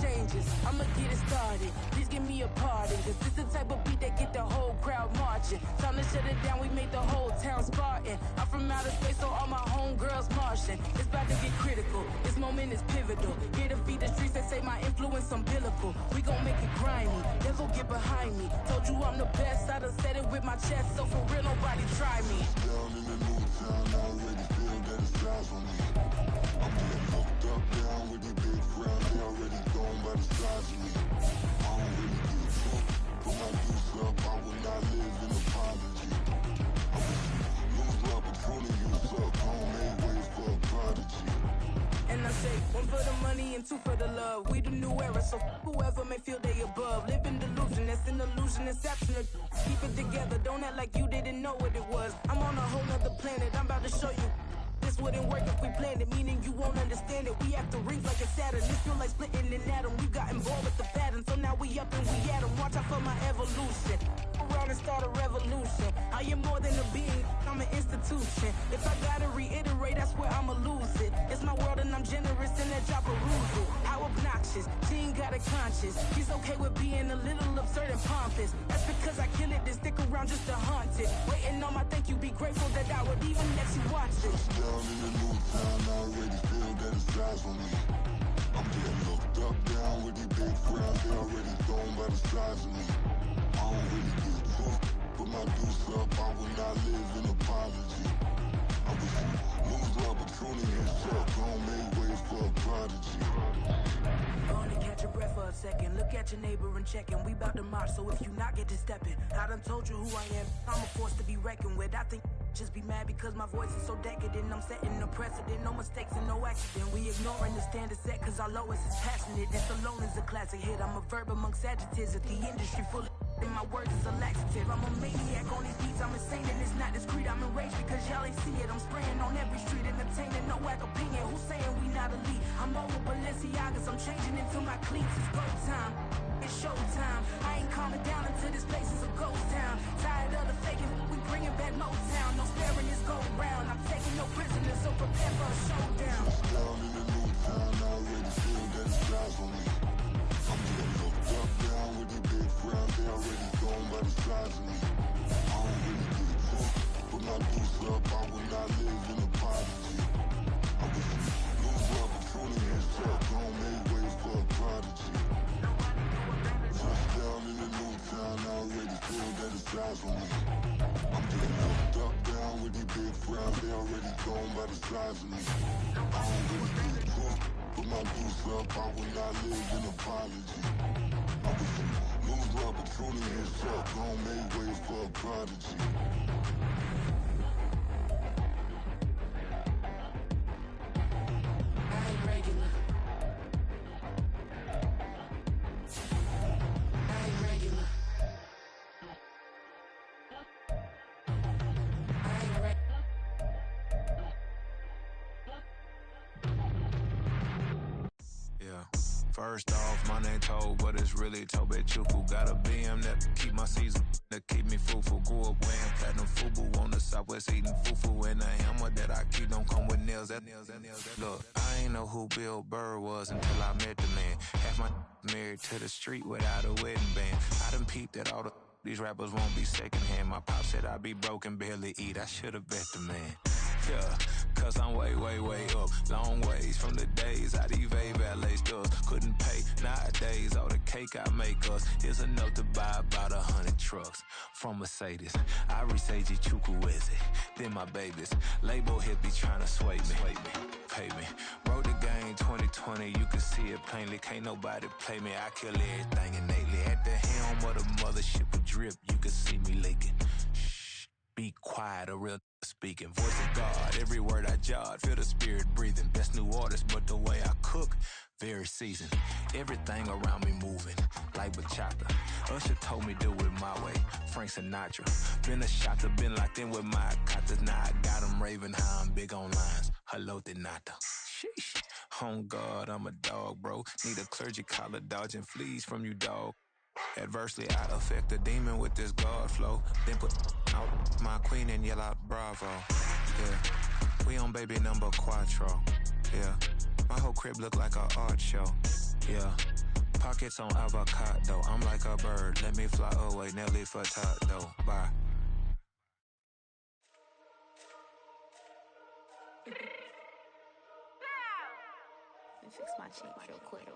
changes. I'ma get it started. Please give me a pardon, cause this the type of beat that get the whole crowd marching. Time to shut it down, we made the whole town Spartan. I'm from outer space, so all my homegirls Martian. It's about to get critical, this moment is pivotal. Here to feed the streets, they say my influence umbilical. We gon' make it grimy, devil get behind me. Told you I'm the best, I done said it with my chest, so for real nobody try me. Down in the new town, I already feel that it's eyes on me. I'm getting hooked up down with the big crown, they already gone by the size of me. I don't really give a fuck, put my juice up, I will not live in apology. I wish you lose the opportunity, you suck, homemade ways for a prodigy. And I say, one for the money and two for the love. We the new era, so whoever may feel they above. Live in delusion, that's an illusion, it's absent. Keep it together, don't act like you didn't know what it was. I'm on a whole nother planet, I'm about to show you. This wouldn't work if we planned it, meaning you won't understand it. We have to rings like a Saturn, this feel like splitting an atom. We got involved with the pattern, so now we up and we at 'em. Watch out for my evolution, around and start a revolution. I am more than a being, I'm an institution. If I gotta reiterate, that's where I'ma lose it. It's my world and I'm generous and that job peruse it. How obnoxious, she ain't got a conscience. She's okay with being a little absurd and pompous. That's because I kill it, then stick around just to haunt it. Waiting on my thank you, be grateful that I would even let you watch it. Down in the new town, I already feel that it's eyes on me. I'm getting looked up down with the big crown, they already gone by the size of me. I don't really give a fuck, put my juice up, I will not live in apology. I wish you lose the opportunity and suck, homemade ways for a prodigy. Only catch your breath for a second. Look at your neighbor and check in. We bout to march, so if you not get to stepping, I done told you who I am. I'm a force to be reckoned with. I think just be mad because my voice is so decadent. I'm setting a precedent, no mistakes and no accident. We ignoring the standard set cause our lowest is passionate. This alone is a classic hit. I'm a verb amongst adjectives. If the industry full of and my words is a laxative. I'm a maniac on these beats, I'm insane and it's not discreet. I'm enraged because y'all ain't see it. I'm spraying on every street, entertaining, no whack opinion. Who's saying we not elite? I'm over Balenciagas, I'm changing into my cleats. It's go time, it's showtime. I ain't calming down until this place is a ghost town. Tired of the faking, we bringing back Motown. No sparing this go round. I'm taking no prisoners, so prepare for a showdown. Down in the new town, I already feel that it's eyes on me. I'm getting hooked up down with the big crown, they already gone by the size of me. I don't really give a fuck, put my juice up, I will not live in apology. I wish you lose the opportunity and suck, homemade ways for a prodigy. Touchdown in the new town, I already feel that it's eyes on me. I'm getting hooked up down with the big crown, they already gone by the size of me. I don't really give a fuck, put my juice up, I will not live in apology. I wish you lose the opportunity and suck, homemade ways for a prodigy. I ain't regular. I ain't regular. I ain't regular. Yeah. First off, my name Toad, but it's really Tobe Chuku. Got a BM that keep my season, that keep me fruitful. Grew up wearing platinum FUBU on the southwest, eating fufu. And the hammer that I keep don't come with nails. Look, I ain't know who Bill Burr was until I met the man. Half my married to the street without a wedding band. I done peeped that all these rappers won't be secondhand. My pop said I'd be broken, barely eat. I should've bet the man. Yeah, cause I'm way, way, way up. Long ways from the days I evade valet stores. Couldn't pay nowadays. All the cake I make us is enough to buy about 100 trucks. From Mercedes, I resage Chukwueze. Then my babies, label hit be trying to sway me. Pay me. Wrote the game 2020, you can see it plainly. Can't nobody play me. I kill everything innately. At the helm of the mothership with drip, you can see me leaking. Shh, be quiet, a real speaking. Voice of God, every word I jot, feel the spirit breathing. Best new artist, but the way I cook, very seasoned. Everything around me moving, like bachata. Usher told me do it my way, Frank Sinatra. Been a shotter, been locked in with my katas. Now I got 'em raving how I'm big on lines. Hello, Denata. Sheesh. On God, I'm a dog, bro. Need a clergy collar, dodging fleas from you, dog. Adversely, I affect the demon with this God flow. Then put out my queen and yell out bravo. Yeah, we on baby number quattro. Yeah, my whole crib look like an art show. Yeah. Pockets on avocado. I'm like a bird. Let me fly away. Nelly Furtado. Bye. Let me fix my change real quick.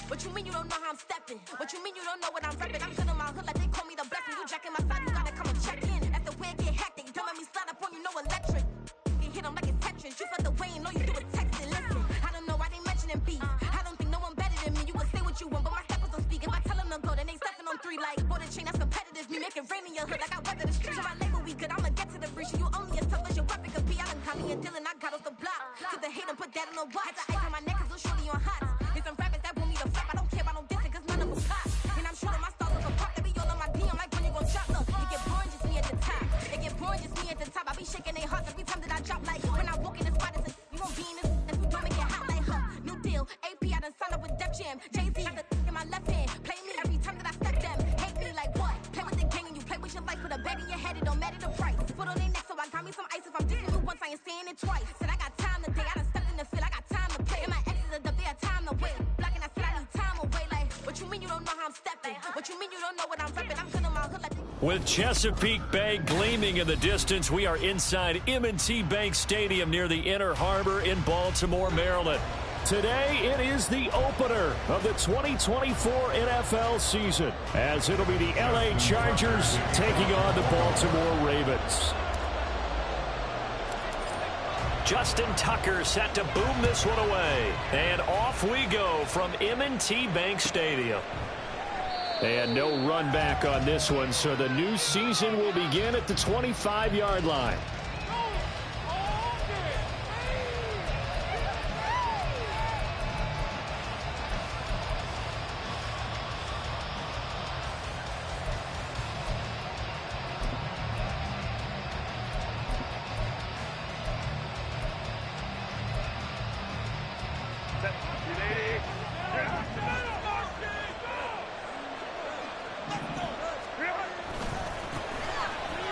What you mean you don't know how I'm stepping? What you mean you don't know what I'm repping? I'm good in my hood like they call me the blessing. You jacking my side, you gotta come and check in. That's the way it get hectic. Don't make me slide up on you, no electric. You hit them like it's Tetris. You felt the way and all you do is text it. Listen, I don't know why they mentioning beef. I don't think no one better than me. You would say what you want, but my steppers don't speak. If I tell them to go, then they stepping on 3 like border chain. That's competitive. Me making rain in your hood like I weather the streets. So my label we good. I'ma get to the breach. You only as tough as your weapon could be. I done caught me a deal and I got off the block. Cause the hate and put that on the watch. Had the ice on my neck cause little shorty on hot. There's some rappers that want me to flap. I don't care about no dissing cause none of them pop. And I'm shooting my stars off a pop. They be all on my DM like when you gon' shot. Look, it get boring just me at the top. It get boring just me at the top. I be shaking their hearts every time that I drop like when I walk in the spot. It's you gon' be in this if you don't make it hot like her. New deal, AP I done signed up with Def Jam. Jay-Z got the in my left hand. Play me every time that I step them. Hate me like what? Play with the gang and you play with your life. Put a bet in your head, it don't matter the price. Put on their neck so I got me some ice. If I'm dissing you once, I ain't saying it twice. Said I got time today, I done stepped in the field, I got time to play. And my exes are up there, time to wait. Blocking, I said I need time away. Like, what you mean you don't know how I'm stepping? What you mean you don't know what I'm repping? I'm good in my hood like. With Chesapeake Bay gleaming in the distance, we are inside M&T Bank Stadium near the Inner Harbor in Baltimore, Maryland. Today, it is the opener of the 2024 NFL season, as it'll be the LA Chargers taking on the Baltimore Ravens. Justin Tucker set to boom this one away. And off we go from M&T Bank Stadium. And no run back on this one, so the new season will begin at the 25-yard line.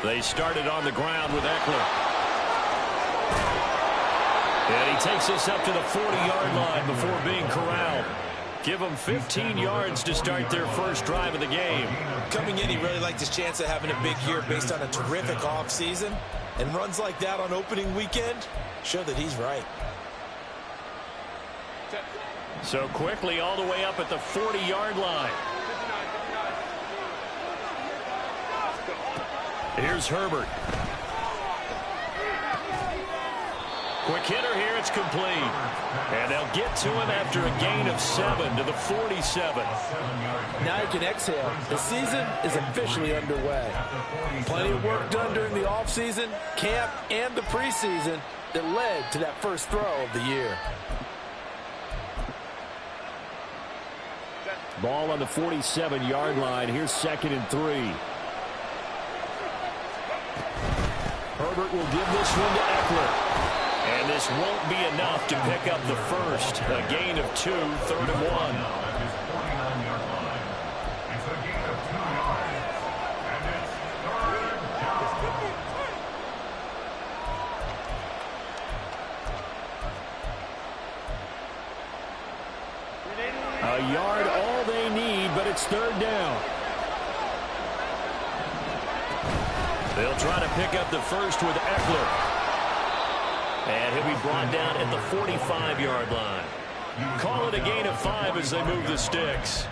They started on the ground with Eckler. And he takes us up to the 40-yard line before being corralled. Give them 15 yards to start their first drive of the game. Coming in, he really liked his chance of having a big year based on a terrific offseason. And runs like that on opening weekend show that he's right. So quickly all the way up at the 40-yard line. Here's Herbert. Quick hitter here, it's complete. And they'll get to him after a gain of 7 to the 47. Now you can exhale. The season is officially underway. Plenty of work done during the offseason, camp, and the preseason that led to that first throw of the year. Ball on the 47-yard line. Here's 2nd and 3. Herbert will give this one to Eckler. And this won't be enough to pick up the first. A gain of 2, 3rd and 1. A yard all they need, but it's 3rd down. They'll try to pick up the first with Eckler. And he'll be brought down at the 45-yard line. Call it a gain of 5 as they move the sticks.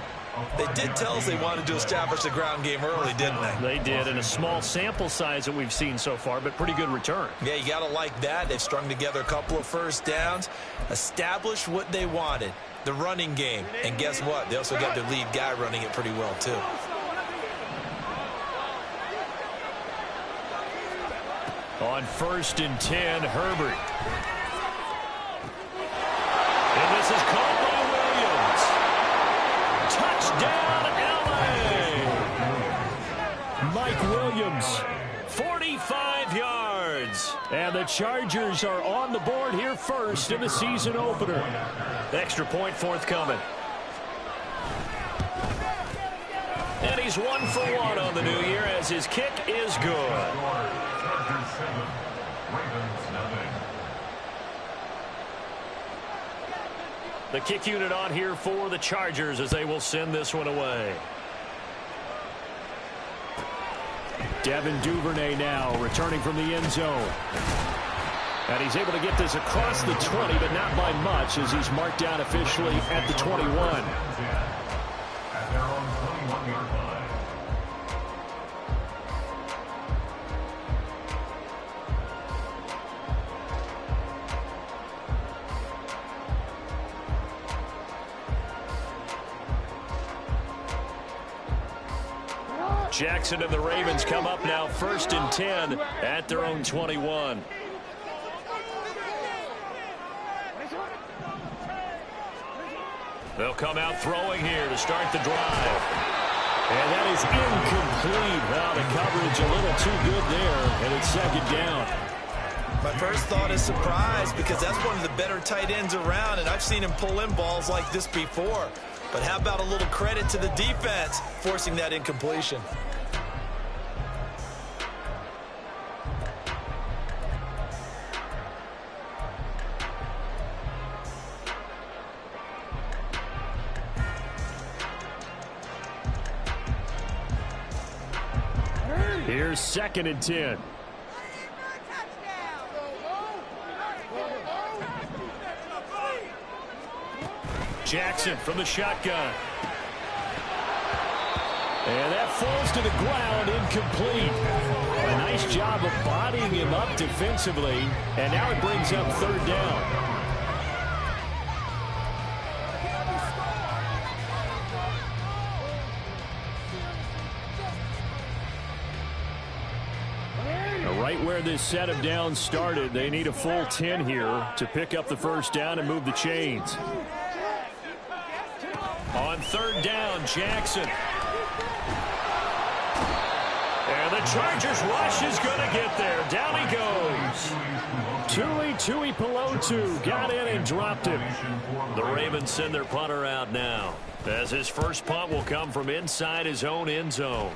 They did tell us they wanted to establish the ground game early, didn't they? They did, and a small sample size that we've seen so far, but pretty good return. Yeah, you got to like that. They've strung together a couple of first downs, established what they wanted, the running game. And guess what? They also got their lead guy running it pretty well, too. On 1st and 10, Herbert. And this is caught by Williams. Touchdown, LA! Mike Williams, 45 yards. And the Chargers are on the board here first in the season opener. Extra point forthcoming. And he's 1 for 1 on the new year as his kick is good. The kick unit on here for the Chargers as they will send this one away. Devin Duvernay now returning from the end zone. And he's able to get this across the 20, but not by much as he's marked down officially at the 21. Jackson and the Ravens come up now 1st and 10 at their own 21. They'll come out throwing here to start the drive. And that is incomplete. Well, the coverage a little too good there, and it's 2nd down. My first thought is surprise because that's one of the better tight ends around, and I've seen him pull in balls like this before. But how about a little credit to the defense forcing that incompletion? Here's 2nd and 10. Jackson from the shotgun. And that falls to the ground, incomplete. A nice job of bodying him up defensively. And now it brings up 3rd down. Right where this set of downs started, they need a full 10 here to pick up the 1st down and move the chains. On 3rd down, Jackson. And the Chargers rush is going to get there. Down he goes. Tui Pelotu got in and dropped him. The Ravens send their punter out now, as his first punt will come from inside his own end zone.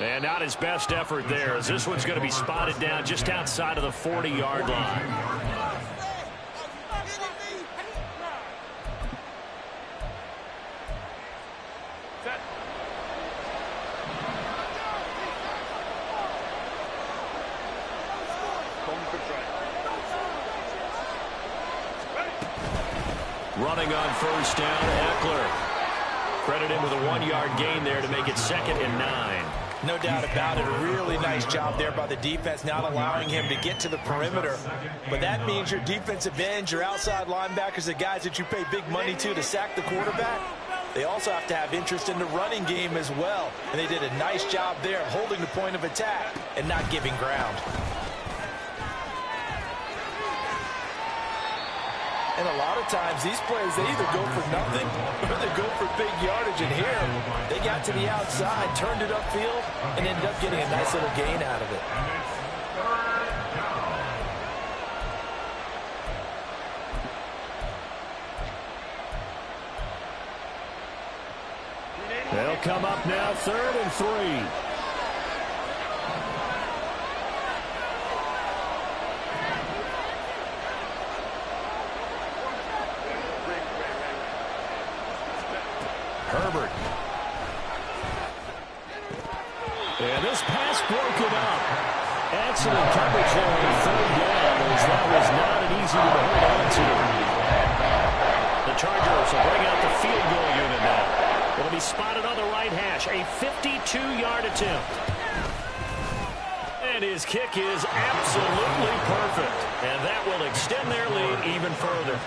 And not his best effort there, as this one's going to be spotted down just outside of the 40-yard line. Running on 1st down, Eckler. Credit him with a 1-yard gain there to make it 2nd and 9. No doubt about it. A really nice job there by the defense, not allowing him to get to the perimeter. But that means your defensive ends, your outside linebackers, the guys that you pay big money to sack the quarterback, they also have to have interest in the running game as well. And they did a nice job there of holding the point of attack and not giving ground. And a lot of times, these plays, they either go for nothing or they go for big yardage. And here, they got to the outside, turned it upfield, and ended up getting a nice little gain out of it. They'll come up now 3rd and 3. Herbert. And this pass broken up. Excellent coverage there on 3rd down, as that was not an easy one to hold on to. The Chargers will bring out the field goal unit now. It'll be spotted on the right hash. A 52-yard attempt. And his kick is absolutely perfect. And that will extend their lead even further.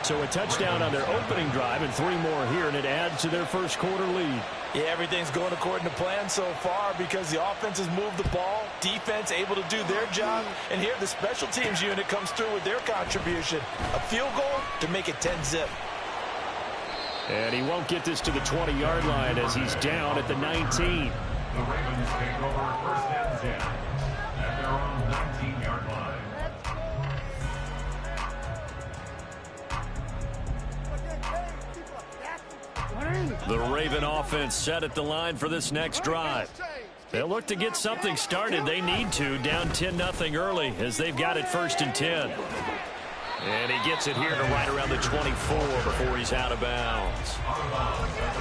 So a touchdown on their opening drive and 3 more here, and it adds to their first quarter lead. Yeah, everything's going according to plan so far because the offense has moved the ball, defense able to do their job, and here the special teams unit comes through with their contribution. A field goal to make it 10-zip. And he won't get this to the 20-yard line as he's down at the 19. The Ravens take over 1st and 10 at their own 19-yard line. The Raven offense set at the line for this next drive. They'll look to get something started. They need to, down 10-0 early as they've got it 1st and 10. And he gets it here to right around the 24 before he's out of bounds.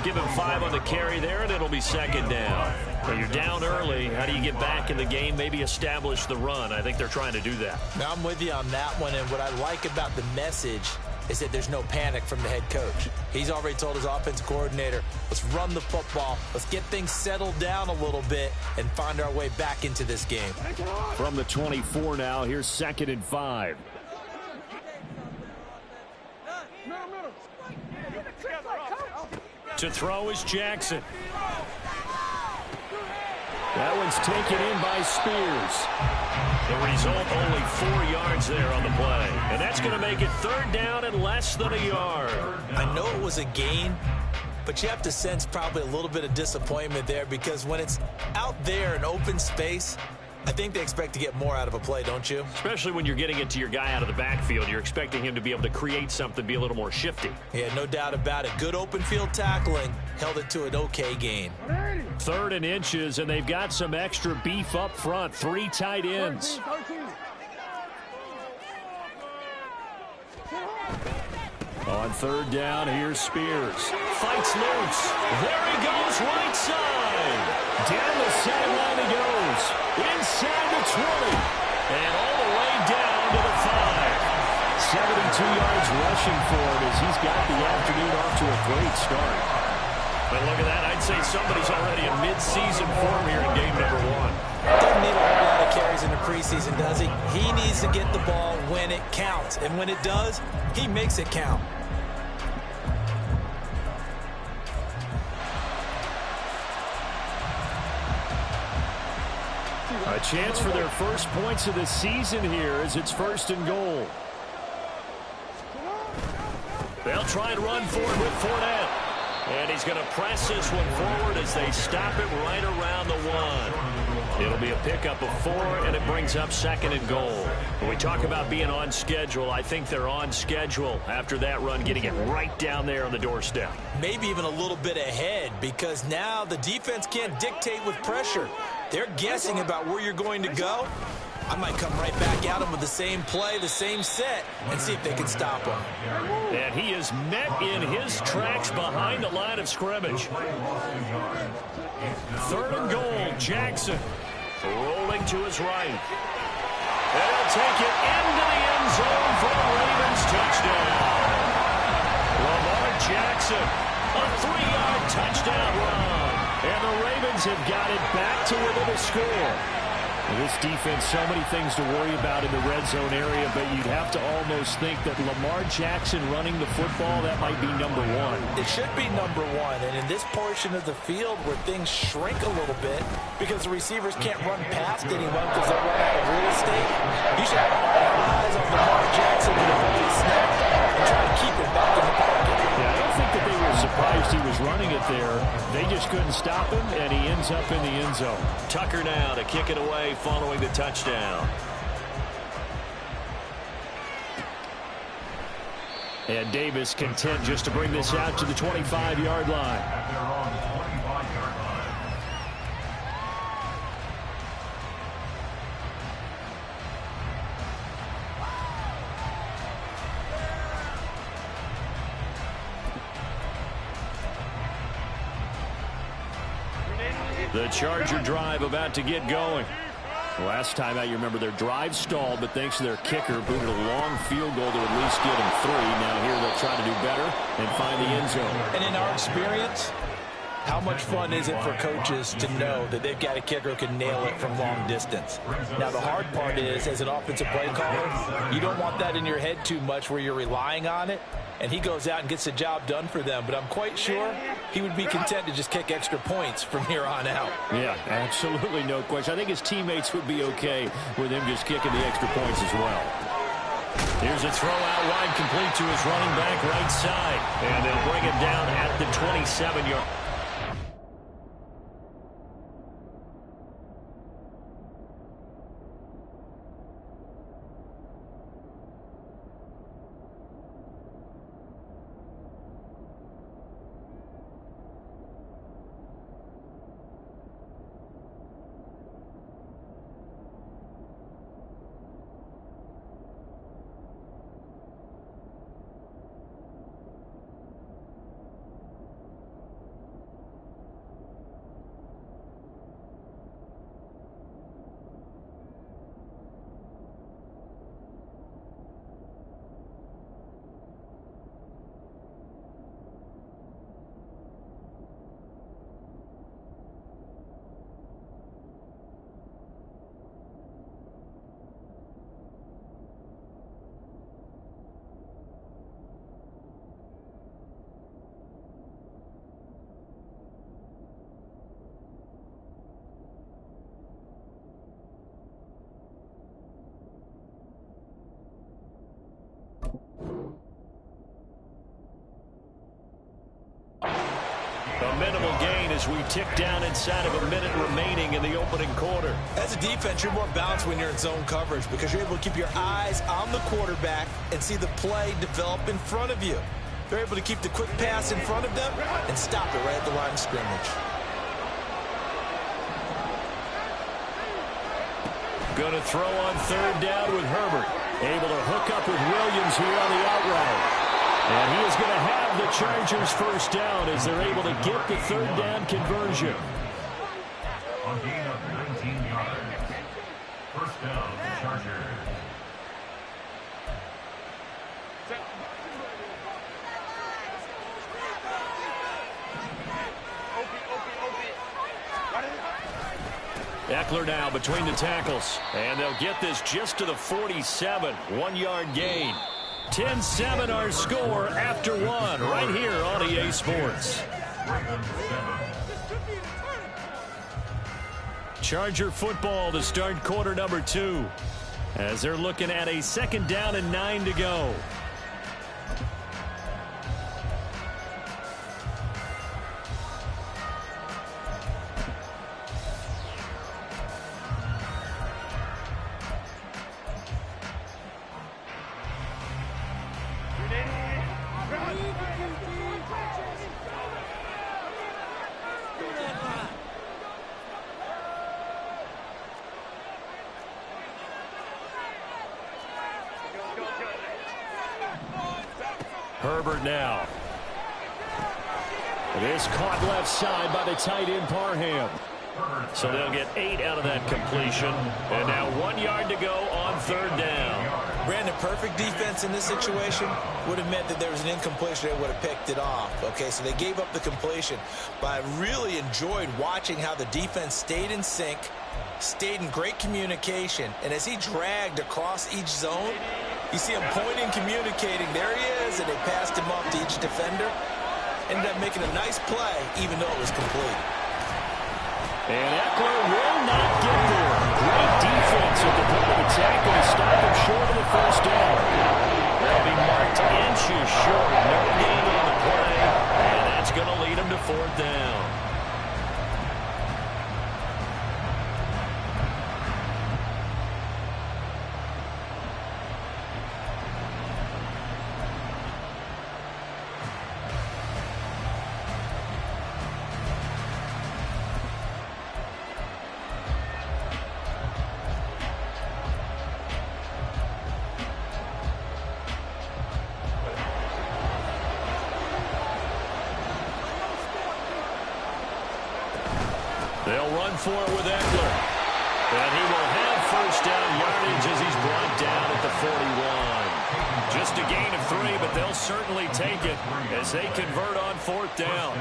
Give him 5 on the carry there, and it'll be second down. But you're down early. How do you get back in the game, maybe establish the run? I think they're trying to do that. Now, I'm with you on that one, and what I like about the message is that there's no panic from the head coach. He's already told his offensive coordinator, let's run the football, let's get things settled down a little bit and find our way back into this game. From the 24 now, here's 2nd and 5. To throw is Jackson. That one's taken in by Spears. The result, only 4 yards there on the play. And that's going to make it 3rd down and less than a yard. I know it was a gain, but you have to sense probably a little bit of disappointment there because when it's out there in open space, I think they expect to get more out of a play, don't you? Especially when you're getting it to your guy out of the backfield. You're expecting him to be able to create something, be a little more shifty. Yeah, no doubt about it. Good open field tackling. Held it to an okay gain. 3rd and inches, and they've got some extra beef up front. 3 tight ends. On 3rd down, here's Spears. Fights loose. There he goes, right side. Down the sideline he goes. Inside the 20. And all the way down to the 5. 72 yards rushing for him as he's got the afternoon off to a great start. But look at that. I'd say somebody's already in mid-season form here in game number 1. Doesn't need a whole lot of carries in the preseason, does he? He needs to get the ball when it counts. And when it does, he makes it count. A chance for their first points of the season here as it's 1st and goal. They'll try and run for it with Fournette. And he's going to press this one forward as they stop it right around the 1. It'll be a pickup of 4, and it brings up 2nd and goal. When we talk about being on schedule, I think they're on schedule after that run, getting it right down there on the doorstep. Maybe even a little bit ahead because now the defense can't dictate with pressure. They're guessing about where you're going to go. I might come right back at them with the same play, the same set, and see if they can stop him. And he is met in his tracks behind the line of scrimmage. 3rd and goal, Jackson rolling to his right. And he'll take it into the end zone for the Ravens touchdown. Lamar Jackson, a 3-yard touchdown run. And the Ravens have got it back to within a score. This defense, so many things to worry about in the red zone area, but you'd have to almost think that Lamar Jackson running the football, that might be number 1. It should be number 1, and in this portion of the field where things shrink a little bit because the receivers can't run past anyone because they'll run out of real estate, you should have eyes on Lamar Jackson with a holy snap and try to keep him back in the pocket. Yeah, I don't think that they were surprised he was running it there. They just couldn't stop him, and he ends up in the end zone. Tucker now to kick it away following the touchdown. And Davis content just to bring this out to the 25-yard line. At their own 25-yard line. The Charger drive about to get going. Last time out, you remember their drive stalled, but thanks to their kicker, booted a long field goal to at least get them 3. Now here they'll try to do better and find the end zone. And in our experience, how much fun is it for coaches to know that they've got a kicker who can nail it from long distance? Now, the hard part is, as an offensive play caller, you don't want that in your head too much where you're relying on it, and he goes out and gets the job done for them. But I'm quite sure he would be content to just kick extra points from here on out. Yeah, absolutely no question. I think his teammates would be okay with him just kicking the extra points as well. Here's a throw out wide, complete to his running back right side. And they'll bring it down at the 27-yard. as we tick down inside of a minute remaining in the opening quarter. As a defense, you're more balanced when you're in zone coverage because you're able to keep your eyes on the quarterback and see the play develop in front of you. They're able to keep the quick pass in front of them and stop it right at the line of scrimmage. Going to throw on third down with Herbert. Able to hook up with Williams here on the out route. And he is going to have the Chargers first down as they're able to get the third down conversion. On gain of 19 yards. First down, Chargers. Eckler now between the tackles. And they'll get this just to the 47. 1-yard gain. 10-7 our score after one right here on EA Sports. Charger football to start quarter number 2 as they're looking at a second down and 9 to go. Herbert now. It is caught left side by the tight end Parham. So they'll get 8 out of that completion. And now 1 yard to go on third down. Brandon, perfect defense in this situation would have meant that there was an incompletion. They would have picked it off. Okay, so they gave up the completion. But I really enjoyed watching how the defense stayed in sync, stayed in great communication. And as he dragged across each zone, you see him pointing, communicating. There he is, and they passed him up to each defender. Ended up making a nice play, even though it was complete. And Eckler will not get there. Great defense at the point of attack, and stop him short of the first down. They'll be marked inches short. No gain on the play, and that's going to lead him to fourth down. They'll run for it with Eckler. And he will have first down yardage as he's brought down at the 41. Just a gain of 3, but they'll certainly take it as they convert on fourth down.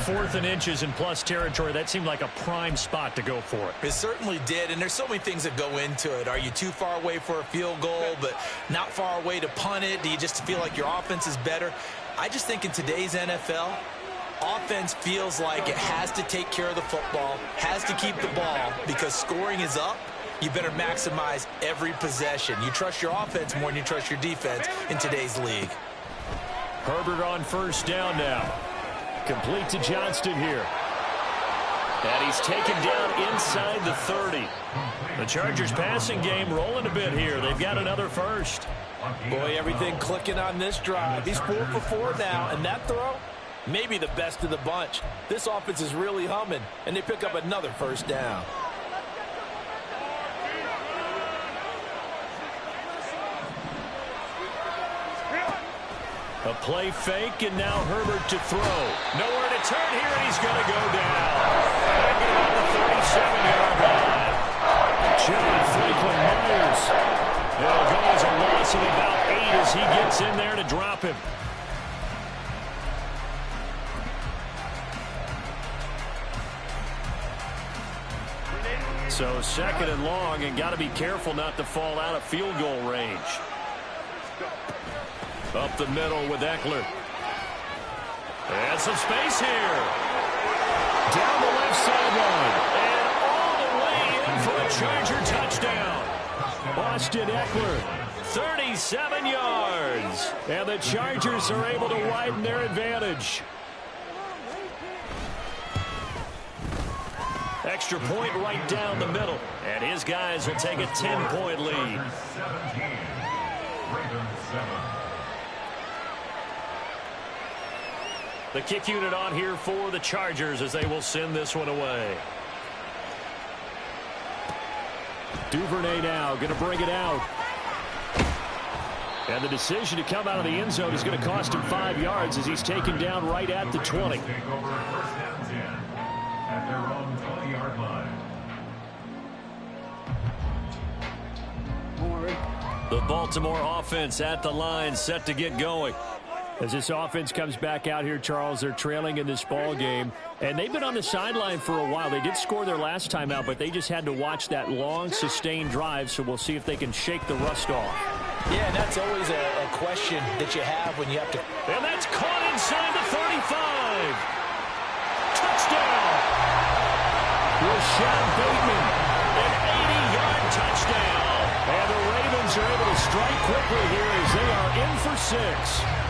4th and inches in plus territory. That seemed like a prime spot to go for it. It certainly did, and there's so many things that go into it. Are you too far away for a field goal, but not far away to punt it? Do you just feel like your offense is better? I just think in today's NFL, offense feels like it has to take care of the football, has to keep the ball, because scoring is up. You better maximize every possession. You trust your offense more than you trust your defense in today's league. Herbert on first down now. Complete to Johnston here. And he's taken down inside the 30. The Chargers passing game rolling a bit here. They've got another first. Boy, everything clicking on this drive. He's 4 for 4 now, and that throw, maybe the best of the bunch. This offense is really humming, and they pick up another first down. A play fake, and now Herbert to throw. Nowhere to turn here, and he's going to go down. Back on the 37-yard line. John Franklin Myers. It'll go as a loss of about 8 as he gets in there to drop him. So 2nd and long, and got to be careful not to fall out of field goal range. Up the middle with Eckler. And some space here. Down the left sideline. And all the way in for a Charger touchdown. Austin Eckler, 37 yards. And the Chargers are able to widen their advantage. extra point right down the middle. And his guys will take a 10-point lead. 17. Ravens 7. The kick unit on here for the Chargers as they will send this one away. Duvernay now going to bring it out. And the decision to come out of the end zone is going to cost him 5 yards as he's taken down right at the 20. Take over first and 10 at their own 20-yard line. The Baltimore offense at the line, set to get going. As this offense comes back out here, Charles, they're trailing in this ball game. And they've been on the sideline for a while. They did score their last time out, but they just had to watch that long, sustained drive. So we'll see if they can shake the rust off. Yeah, and that's always a question that you have when you have to. And that's caught inside the 35. Touchdown. Rashad Bateman, an 80-yard touchdown. And the Ravens are able to strike quickly here as they are in for 6.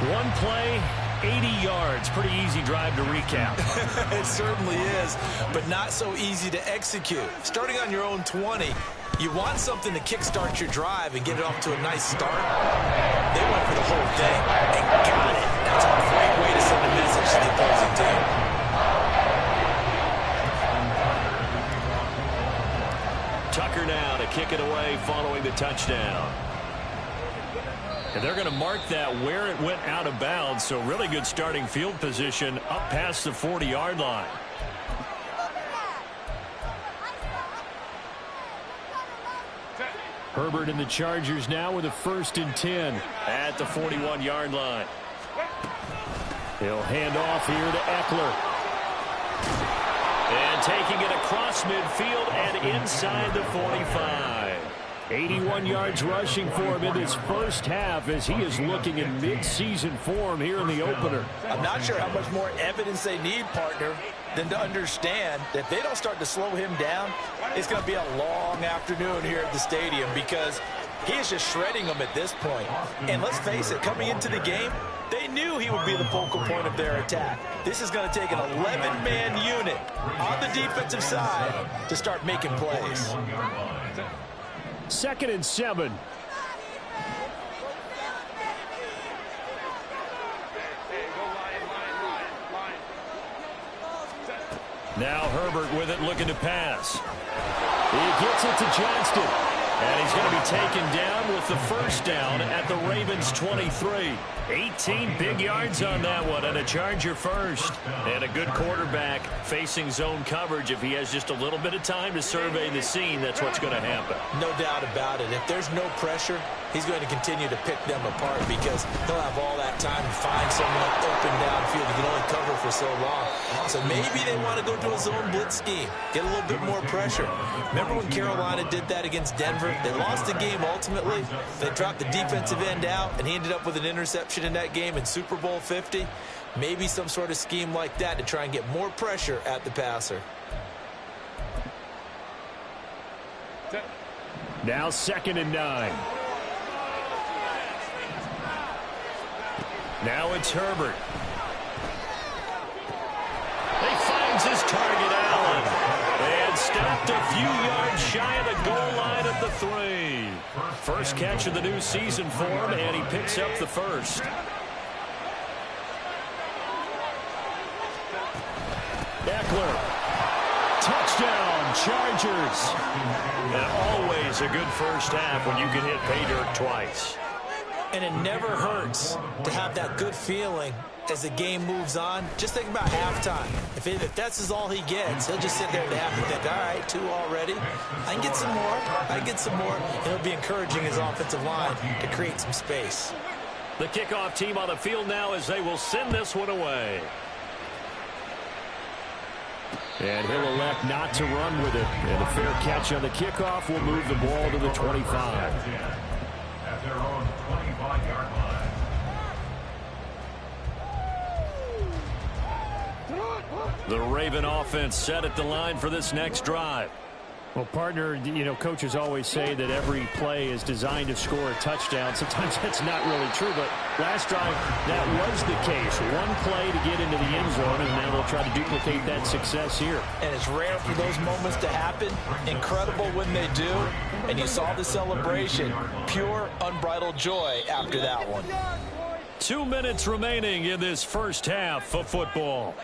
One play, 80 yards. Pretty easy drive to recap. It certainly is, but not so easy to execute. Starting on your own 20, you want something to kickstart your drive and get it off to a nice start. They went for the whole thing and got it. That's a great way to send a message to the opposing team. Tucker now to kick it away following the touchdown. And they're going to mark that where it went out of bounds, so really good starting field position up past the 40-yard line. Herbert and the Chargers now with a 1st and 10 at the 41-yard line. He'll hand off here to Eckler. And taking it across midfield and inside the 45. 81 yards rushing for him in this first half as he is looking in mid-season form here in the opener. I'm not sure how much more evidence they need, partner, than to understand that if they don't start to slow him down, it's going to be a long afternoon here at the stadium because he is just shredding them at this point. And let's face it, coming into the game, they knew he would be the focal point of their attack. This is going to take an 11-man unit on the defensive side to start making plays. 2nd and 7. Now Herbert with it, looking to pass. He gets it to Johnston. And he's going to be taken down with the 1st down at the Ravens 23. 18 big yards on that one, and a Charger first. And a good quarterback facing zone coverage. If he has just a little bit of time to survey the scene, that's what's going to happen. No doubt about it. If there's no pressure, he's going to continue to pick them apart because he'll have all that time to find someone open downfield. He can only cover for so long. So maybe they want to go to a zone blitz scheme, get a little bit more pressure. Remember when Carolina did that against Denver? They lost the game ultimately. They dropped the defensive end out, and he ended up with an interception in that game in Super Bowl 50. Maybe some sort of scheme like that to try and get more pressure at the passer. Now 2nd and 9. Now it's Herbert. He finds his target, Allen. And stopped a few yards shy of the goal line at the 3. First catch of the new season for him, and he picks up the 1st. Eckler. Touchdown, Chargers. And always a good first half when you can hit pay dirt twice. And it never hurts to have that good feeling as the game moves on. Just think about halftime. If that's all he gets, he'll just sit there at the half and think, all right, 2 already. I can get some more. I can get some more. And he'll be encouraging his offensive line to create some space. The kickoff team on the field now as they will send this one away. And he'll elect not to run with it. And a fair catch on the kickoff will move the ball to the 25. At their own 25-yard line. The Raven offense set at the line for this next drive. Well, partner, you know, coaches always say that every play is designed to score a touchdown. Sometimes that's not really true, but last drive, that was the case. One play to get into the end zone, and now they'll try to duplicate that success here. And it's rare for those moments to happen. Incredible when they do. And you saw the celebration. Pure, unbridled joy after that one. 2 minutes remaining in this first half of football.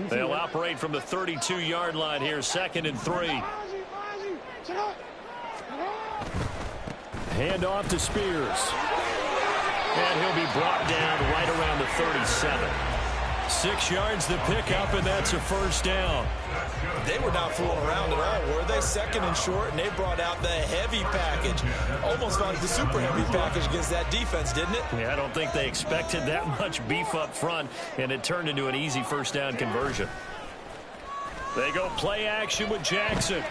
They'll operate from the 32-yard line here, 2nd and 3. Hand off to Spears. And he'll be brought down right around the 37. 6 yards the pickup, and that's a first down. They were not fooling around at all, were they? 2nd and short, and they brought out the heavy package. Almost like the super heavy package against that defense, didn't it? Yeah, I don't think they expected that much beef up front, and it turned into an easy first down conversion. They go play action with Jackson.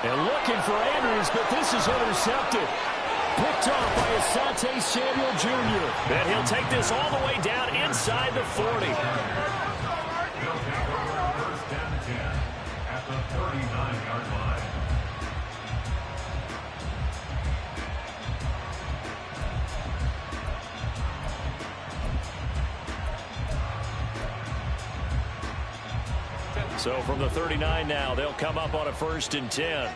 And looking for Andrews, but this is intercepted. Picked off by Asante Samuel Jr. And he'll take this all the way down inside the 40. They'll take over first and 10 at the 39-yard line. So from the 39 now, they'll come up on a 1st and 10.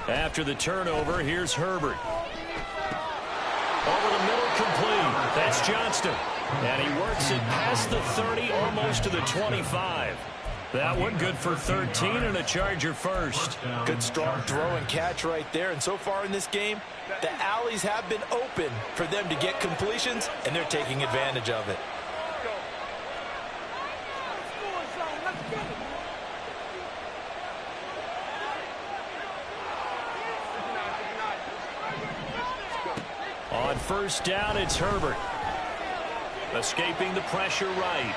After the turnover, here's Herbert. Over the middle, complete. That's Johnston. And he works it past the 30, almost to the 25. That one good for 13 and a Charger first. Good strong throw and catch right there. And so far in this game, the alleys have been open for them to get completions, and they're taking advantage of it. On first down, it's Herbert. Escaping the pressure right.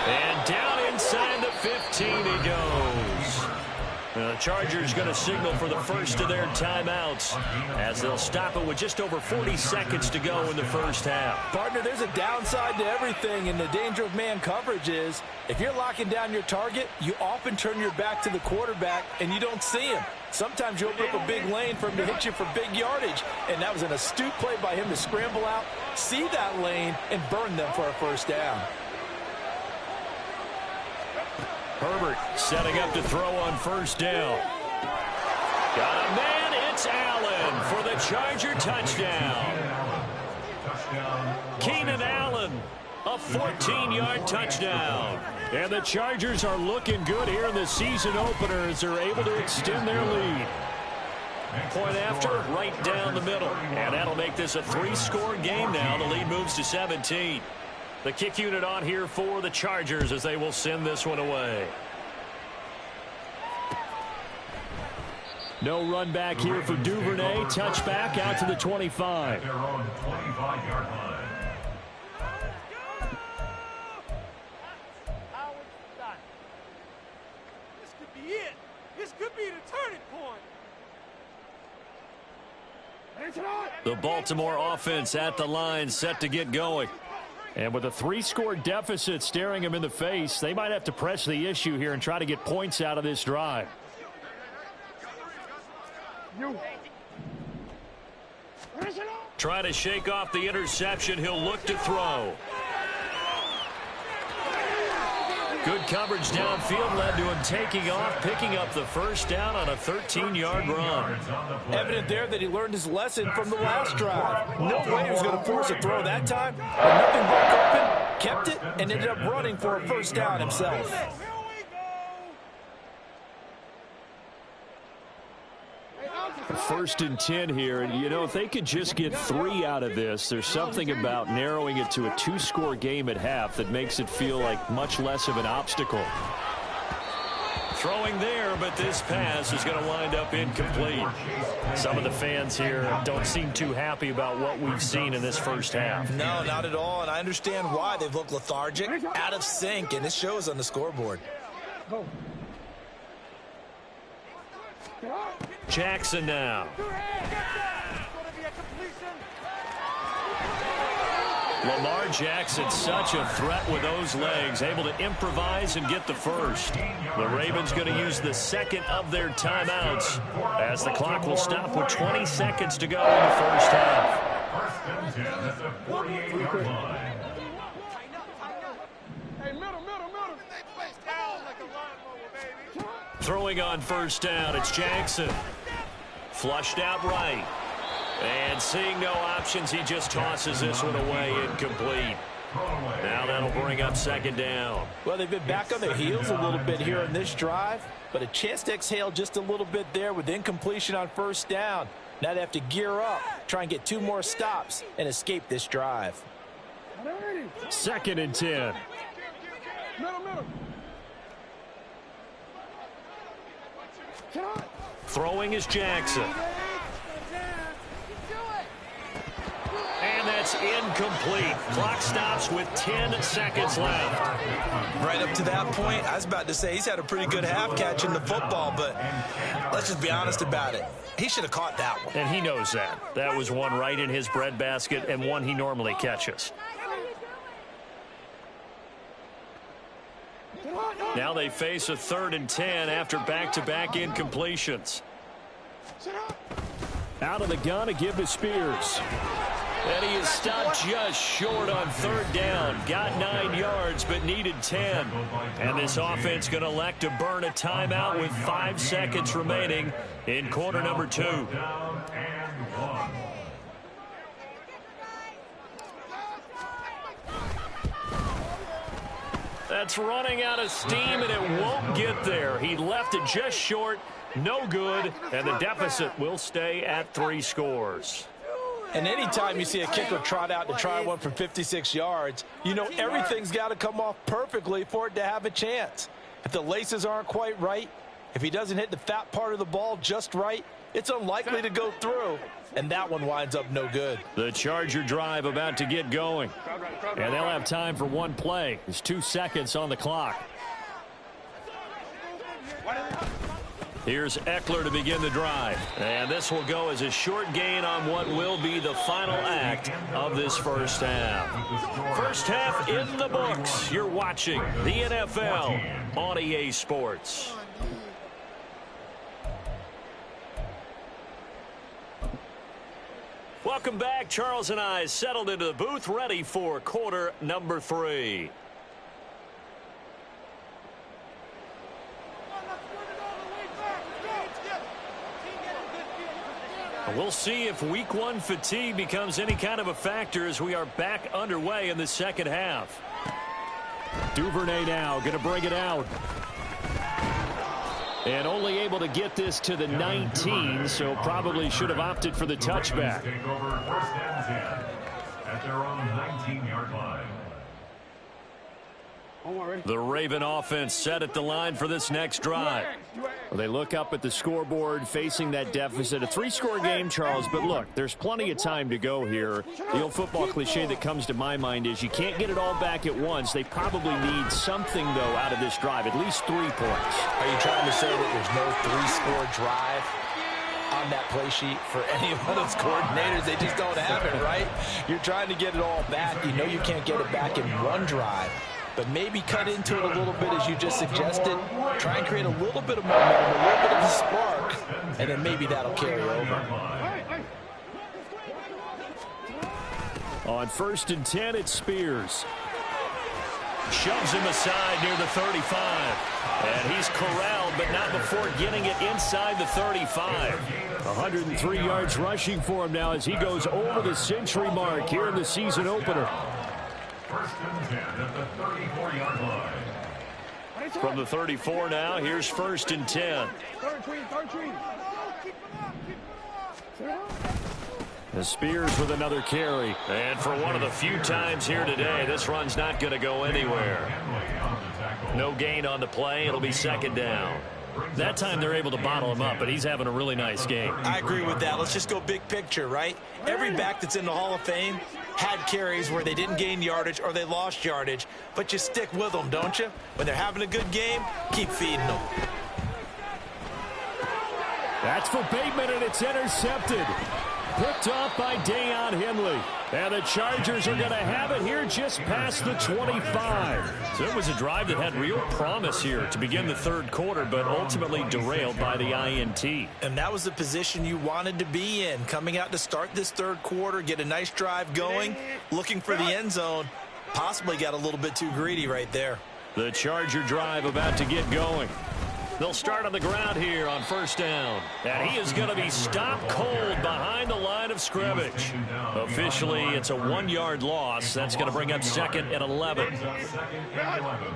And down inside the 15 he goes. The Chargers going to signal for the first of their timeouts as they'll stop it with just over 40 seconds to go in the first half. Partner, there's a downside to everything, and the danger of man coverage is if you're locking down your target, you often turn your back to the quarterback and you don't see him. Sometimes you open up a big lane for him to hit you for big yardage, and that was an astute play by him to scramble out, see that lane, and burn them for a first down. Herbert setting up to throw on first down. Got a man, it's Allen for the Charger touchdown. Keenan Allen, a 14-yard touchdown. And the Chargers are looking good here in the season opener as they're able to extend their lead. Point after, right down the middle. And that'll make this a 3-score game now. The lead moves to 17. The kick unit on here for the Chargers as they will send this one away. No run back here for Duvernay. Touchback out to the 25. Their own 25-yard line. This could be it. This could be the turning point. The Baltimore offense at the line, set to get going. And with a 3-score deficit staring them in the face, they might have to press the issue here and try to get points out of this drive. Try to shake off the interception. He'll look to throw. Good coverage downfield led to him taking off, picking up the first down on a 13-yard run. Evident there that he learned his lesson from the last drive. No way he was going to force a throw that time. But nothing broke open, kept it, and ended up running for a first down himself. First and 10 here, and you know, if they could just get 3 out of this, there's something about narrowing it to a 2-score game at half that makes it feel like much less of an obstacle. Throwing there, but this pass is going to wind up incomplete. Some of the fans here don't seem too happy about what we've seen in this first half. No, not at all, and I understand why. They've looked lethargic, out of sync, and it shows on the scoreboard. Jackson now. Lamar Jackson, such a threat with those legs, able to improvise and get the first. The Ravens going to use the second of their timeouts as the clock will stop with 20 seconds to go in the first half. First and 10 at the 48-yard line. Hey, middle. They place down like a lawnmower, baby. Throwing on first down, it's Jackson. Flushed out right. And seeing no options, he just tosses this one away, incomplete. Now that'll bring up second down. Well, they've been back on their heels a little bit here in this drive, but a chance to exhale just a little bit there with incompletion on first down. Now they have to gear up, try and get 2 more stops, and escape this drive. Second and 10. Middle. Throwing is Jackson. And that's incomplete. Clock stops with 10 seconds left. Right up to that point, I was about to say he's had a pretty good half catching the football, but let's just be honest about it. He should have caught that one. And he knows that. That was one right in his breadbasket and one he normally catches. Now they face a 3rd and 10 after back-to-back incompletions. Out of the gun to give to Spears. And he is stopped just short on 3rd down. Got 9 yards, but needed 10. And this offense going to elect to burn a timeout with 5 seconds remaining in quarter number 2. That's running out of steam, and it won't get there. He left it just short, no good, and the deficit will stay at 3 scores. And anytime you see a kicker trot out to try one from 56 yards, you know everything's got to come off perfectly for it to have a chance. If the laces aren't quite right, if he doesn't hit the fat part of the ball just right, it's unlikely to go through, and that one winds up no good. The Charger drive about to get going, and they'll have time for one play. There's 2 seconds on the clock. Here's Eckler to begin the drive. And this will go as a short gain on what will be the final act of this first half. First half in the books. You're watching the NFL on EA Sports. Welcome back. Charles and I settled into the booth, ready for quarter number 3. We'll see if week 1 fatigue becomes any kind of a factor as we are back underway in the second half. Duvernay now going to bring it out. And only able to get this to the 19, so probably should have opted for the touchback. Take over first and 10 at their own 19-yard line. The Raven offense set at the line for this next drive. Well, they look up at the scoreboard facing that deficit. A 3-score game, Charles, but look, there's plenty of time to go here. The old football cliche that comes to my mind is you can't get it all back at once. They probably need something, though, out of this drive, at least 3 points. Are you trying to say that there's no 3-score drive on that play sheet for any of those coordinators? They just don't have it, right? You're trying to get it all back. You know you can't get it back in one drive. But maybe cut into it a little bit as you just suggested. Try and create a little bit of momentum, a little bit of a spark, and then maybe that'll carry over. On 1st and 10, it's Spears. Shoves him aside near the 35. And he's corralled, but not before getting it inside the 35. 103 yards rushing for him now as he goes over the century mark here in the season opener. First and 10 at the 34-yard line. From the 34 now, here's 1st and 10. The Spears with another carry. And for one of the few times here today, this run's not going to go anywhere. No gain on the play. It'll be second down. That time they're able to bottle him up, but he's having a really nice game. I agree with that. Let's just go big picture, right? Every back that's in the Hall of Fame had carries where they didn't gain yardage or they lost yardage, but you stick with them, don't you? When they're having a good game, keep feeding them. That's for Bateman, and it's intercepted. Picked off by Deion Henley. And the Chargers are going to have it here just past the 25. So it was a drive that had real promise here to begin the third quarter, but ultimately derailed by the INT. And that was the position you wanted to be in. Coming out to start this third quarter, get a nice drive going, looking for the end zone. Possibly got a little bit too greedy right there. The Charger drive about to get going. They'll start on the ground here on first down. And he is going to be stopped cold behind the line of scrimmage. Officially, it's a 1-yard loss. That's going to bring up second and 11. Second and 11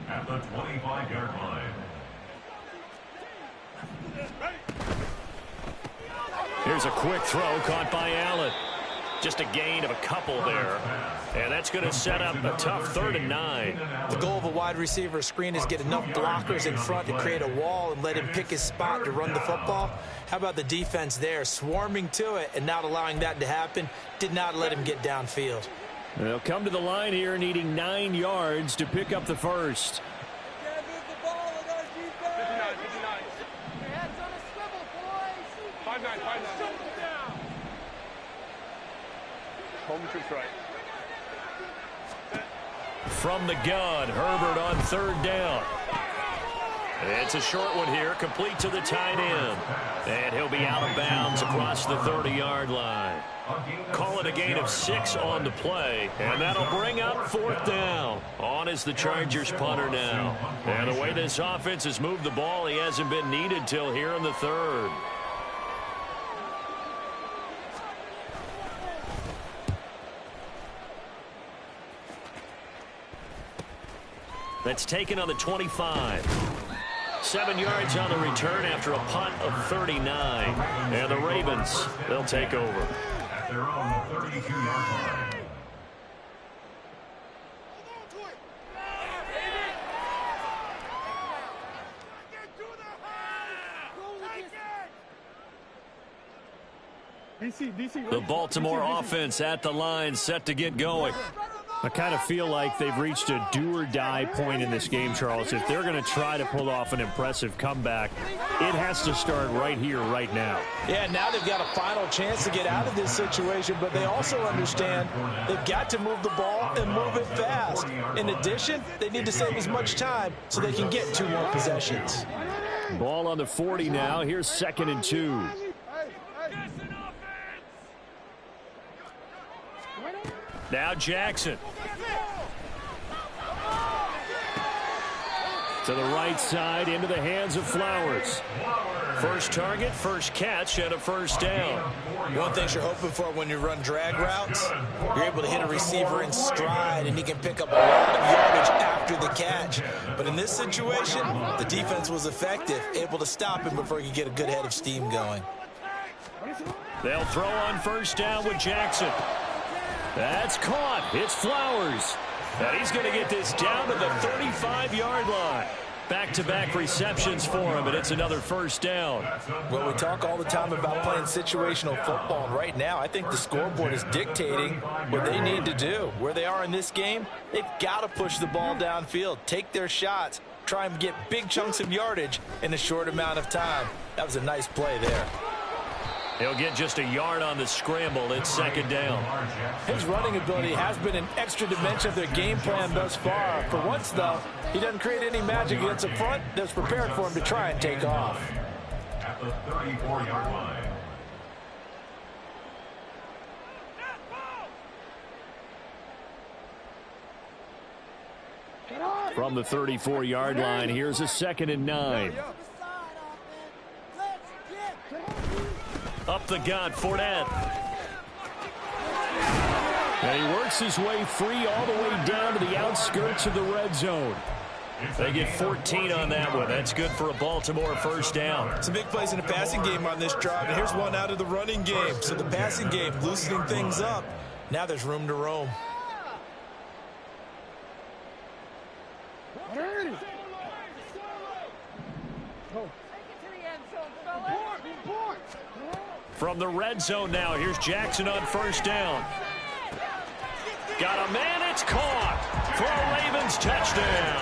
at the 25-yard line. Here's a quick throw caught by Allen. Just a gain of a couple there. And that's going to set up a tough 3rd and 9. The goal of a wide receiver screen is get enough blockers in front to create a wall and let him pick his spot to run the football. How about the defense there, swarming to it and not allowing that to happen? Did not let him get downfield. They'll come to the line here needing 9 yards to pick up the first. Can't move the ball in our defense. 59. Your head's on a swivel, boys. 5-9, 5-9. Shut them down. Home troops right. From the gun, Herbert on 3rd down. It's a short one here, complete to the tight end. And he'll be out of bounds across the 30-yard line. Call it a gain of 6 on the play, and that'll bring up 4th down. On is the Chargers punter now. And the way this offense has moved the ball, he hasn't been needed till here in the 3rd. That's taken on the 25. 7 yards on the return after a punt of 39. And the Ravens, they'll take over. At their own 32-yard line. The Baltimore offense at the line, set to get going. I kind of feel like they've reached a do-or-die point in this game, Charles. If they're going to try to pull off an impressive comeback, it has to start right here, right now. Yeah, now they've got a final chance to get out of this situation, but they also understand they've got to move the ball and move it fast. In addition, they need to save as much time so they can get 2 more possessions. Ball on the 40 now. Here's 2nd and 2. Now Jackson. To the right side, into the hands of Flowers. First target, first catch, and a first down. One thing you're hoping for when you run drag routes, you're able to hit a receiver in stride, and he can pick up a lot of yardage after the catch. But in this situation, the defense was effective, able to stop him before he could get a good head of steam going. They'll throw on first down with Jackson. That's caught. It's Flowers. And he's going to get this down to the 35-yard line. Back-to-back receptions for him, and it's another first down. Well, we talk all the time about playing situational football, and right now I think the scoreboard is dictating what they need to do. Where they are in this game, they've got to push the ball downfield, take their shots, try and get big chunks of yardage in a short amount of time. That was a nice play there. He'll get just a yard on the scramble. It's 2nd down. His running ability has been an extra dimension of their game plan thus far. For once, though, he doesn't create any magic against the front that's prepared for him to try and take off. At the 34-yard line. From the 34-yard line, here's a 2nd and 9. Up the gut, Fournette. And he works his way free all the way down to the outskirts of the red zone. They get 14 on that one. That's good for a Baltimore first down. Some big plays in the passing game on this drive, and here's one out of the running game. So the passing game loosening things up. Now there's room to roam. From the red zone now, here's Jackson on first down. Got a man, it's caught for a Ravens touchdown.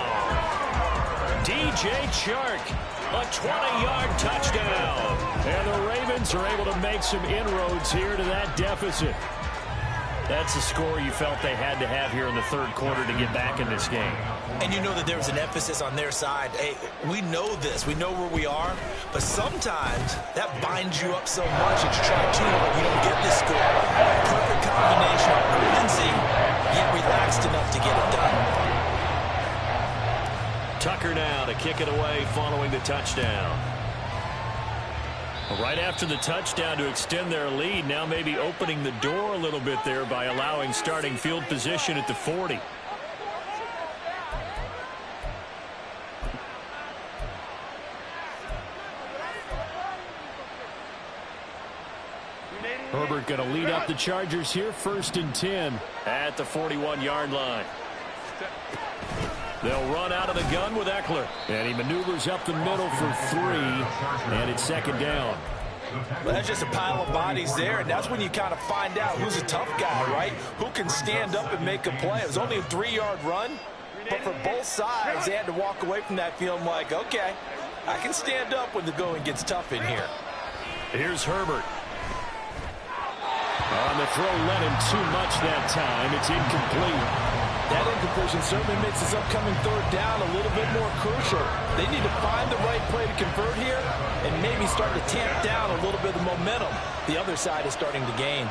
DJ Chark, a 20-yard touchdown. And the Ravens are able to make some inroads here to that deficit. That's the score you felt they had to have here in the third quarter to get back in this game. And you know that there was an emphasis on their side. Hey, we know this. We know where we are. But sometimes that binds you up so much that you try too hard. You don't get this score. Perfect combination of urgency, yet relaxed enough to get it done. Tucker now to kick it away following the touchdown. Right after the touchdown to extend their lead, now maybe opening the door a little bit there by allowing starting field position at the 40. Herbert going to lead up the Chargers here, 1st and 10 at the 41-yard line. They'll run out of the gun with Eckler. And he maneuvers up the middle for 3. And it's 2nd down. Well, that's just a pile of bodies there, and that's when you kind of find out who's a tough guy, right? Who can stand up and make a play. It was only a 3-yard run, but for both sides, they had to walk away from that feeling like, okay, I can stand up when the going gets tough in here. Here's Herbert. On the throw, let him too much that time. It's incomplete. That incompletion certainly makes this upcoming 3rd down a little bit more crucial. They need to find the right play to convert here and maybe start to tamp down a little bit of momentum. The other side is starting to gain.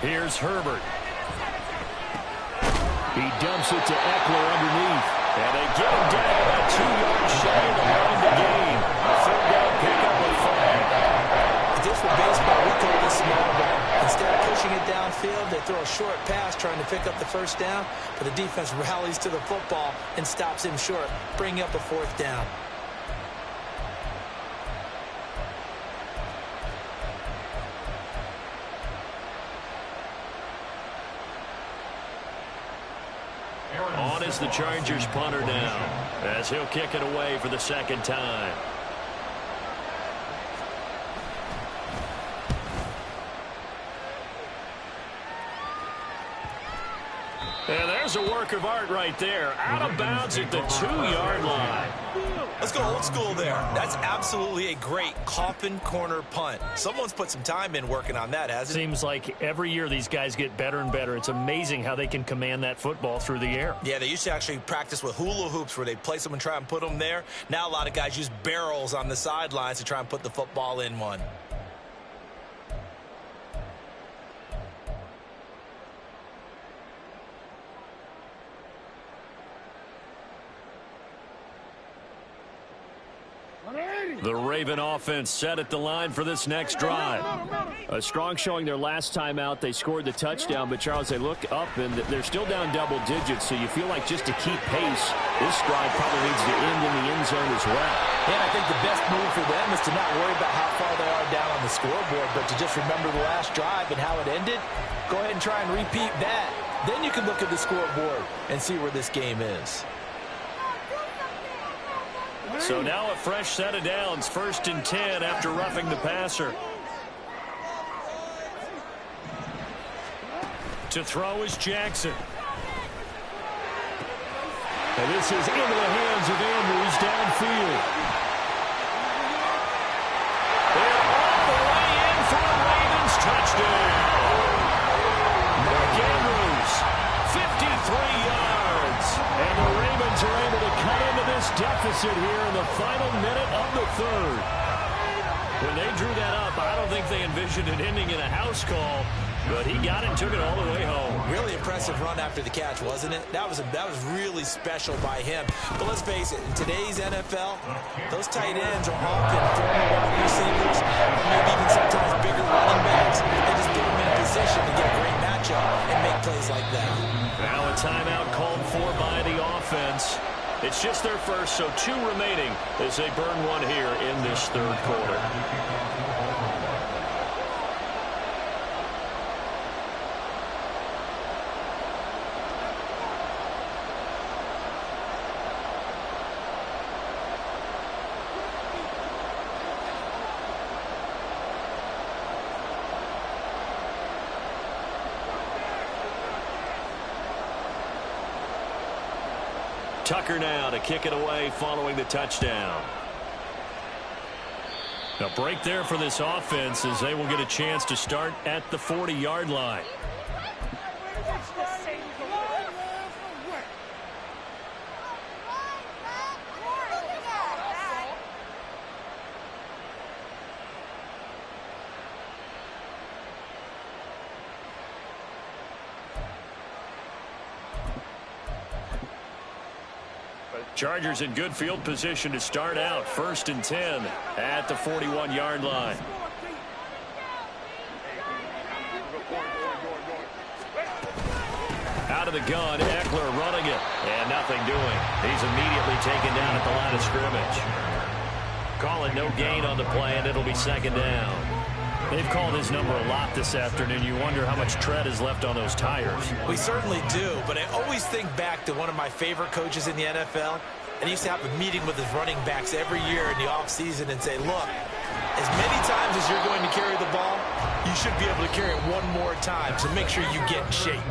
Here's Herbert. He dumps it to Eckler underneath. And they get him down about 2 yards shy of the line to gain. A 3rd down pickup with 5. If this were baseball, we call this small ball. Instead of pushing it downfield, they throw a short pass trying to pick up the 1st down, but the defense rallies to the football and stops him short, bringing up a 4th down. On is the Chargers punter now, as he'll kick it away for the 2nd time. And there's a work of art right there. Out of bounds at the 2-yard line. Let's go old school there. That's absolutely a great coffin corner punt. Someone's put some time in working on that, hasn't it? Seems like every year these guys get better and better. It's amazing how they can command that football through the air. Yeah, they used to actually practice with hula hoops where they place them and try and put them there. Now a lot of guys use barrels on the sidelines to try and put the football in one. The Raven offense set at the line for this next drive. A strong showing their last time out. They scored the touchdown, but Charles, they look up and they're still down double digits, so you feel like just to keep pace, this drive probably needs to end in the end zone as well. Yeah, I think the best move for them is to not worry about how far they are down on the scoreboard, but to just remember the last drive and how it ended. Go ahead and try and repeat that. Then you can look at the scoreboard and see where this game is. So now a fresh set of downs, 1st and 10 after roughing the passer. To throw is Jackson. And this is into the hands of Andrews downfield. They're all the way in for a Ravens touchdown. Mark Andrews, 53 yards. And the Ravens are able to cut into this deficit here in the final minute of the 3rd. When they drew that up, I don't think they envisioned it ending in a house call, but he got it and took it all the way home. Really impressive run after the catch, wasn't it? That was really special by him. But let's face it, in today's NFL, those tight ends are often former wide receivers, or maybe even sometimes bigger running backs. They just put them in a position to get a great matchup and make plays like that. Now a timeout called for by the offense. It's just their first, so 2 remaining as they burn one here in this 3rd quarter. Tucker now to kick it away following the touchdown. A break there for this offense as they will get a chance to start at the 40-yard line. Chargers in good field position to start out. 1st and 10 at the 41-yard line. Out of the gun, Eckler running it. And nothing doing. He's immediately taken down at the line of scrimmage. Call it no gain on the play, and it'll be 2nd down. They've called his number a lot this afternoon. You wonder how much tread is left on those tires. We certainly do, but I always think back to one of my favorite coaches in the NFL, and he used to have a meeting with his running backs every year in the offseason and say, look, as many times as you're going to carry the ball, you should be able to carry it one more time, so make sure you get in shape.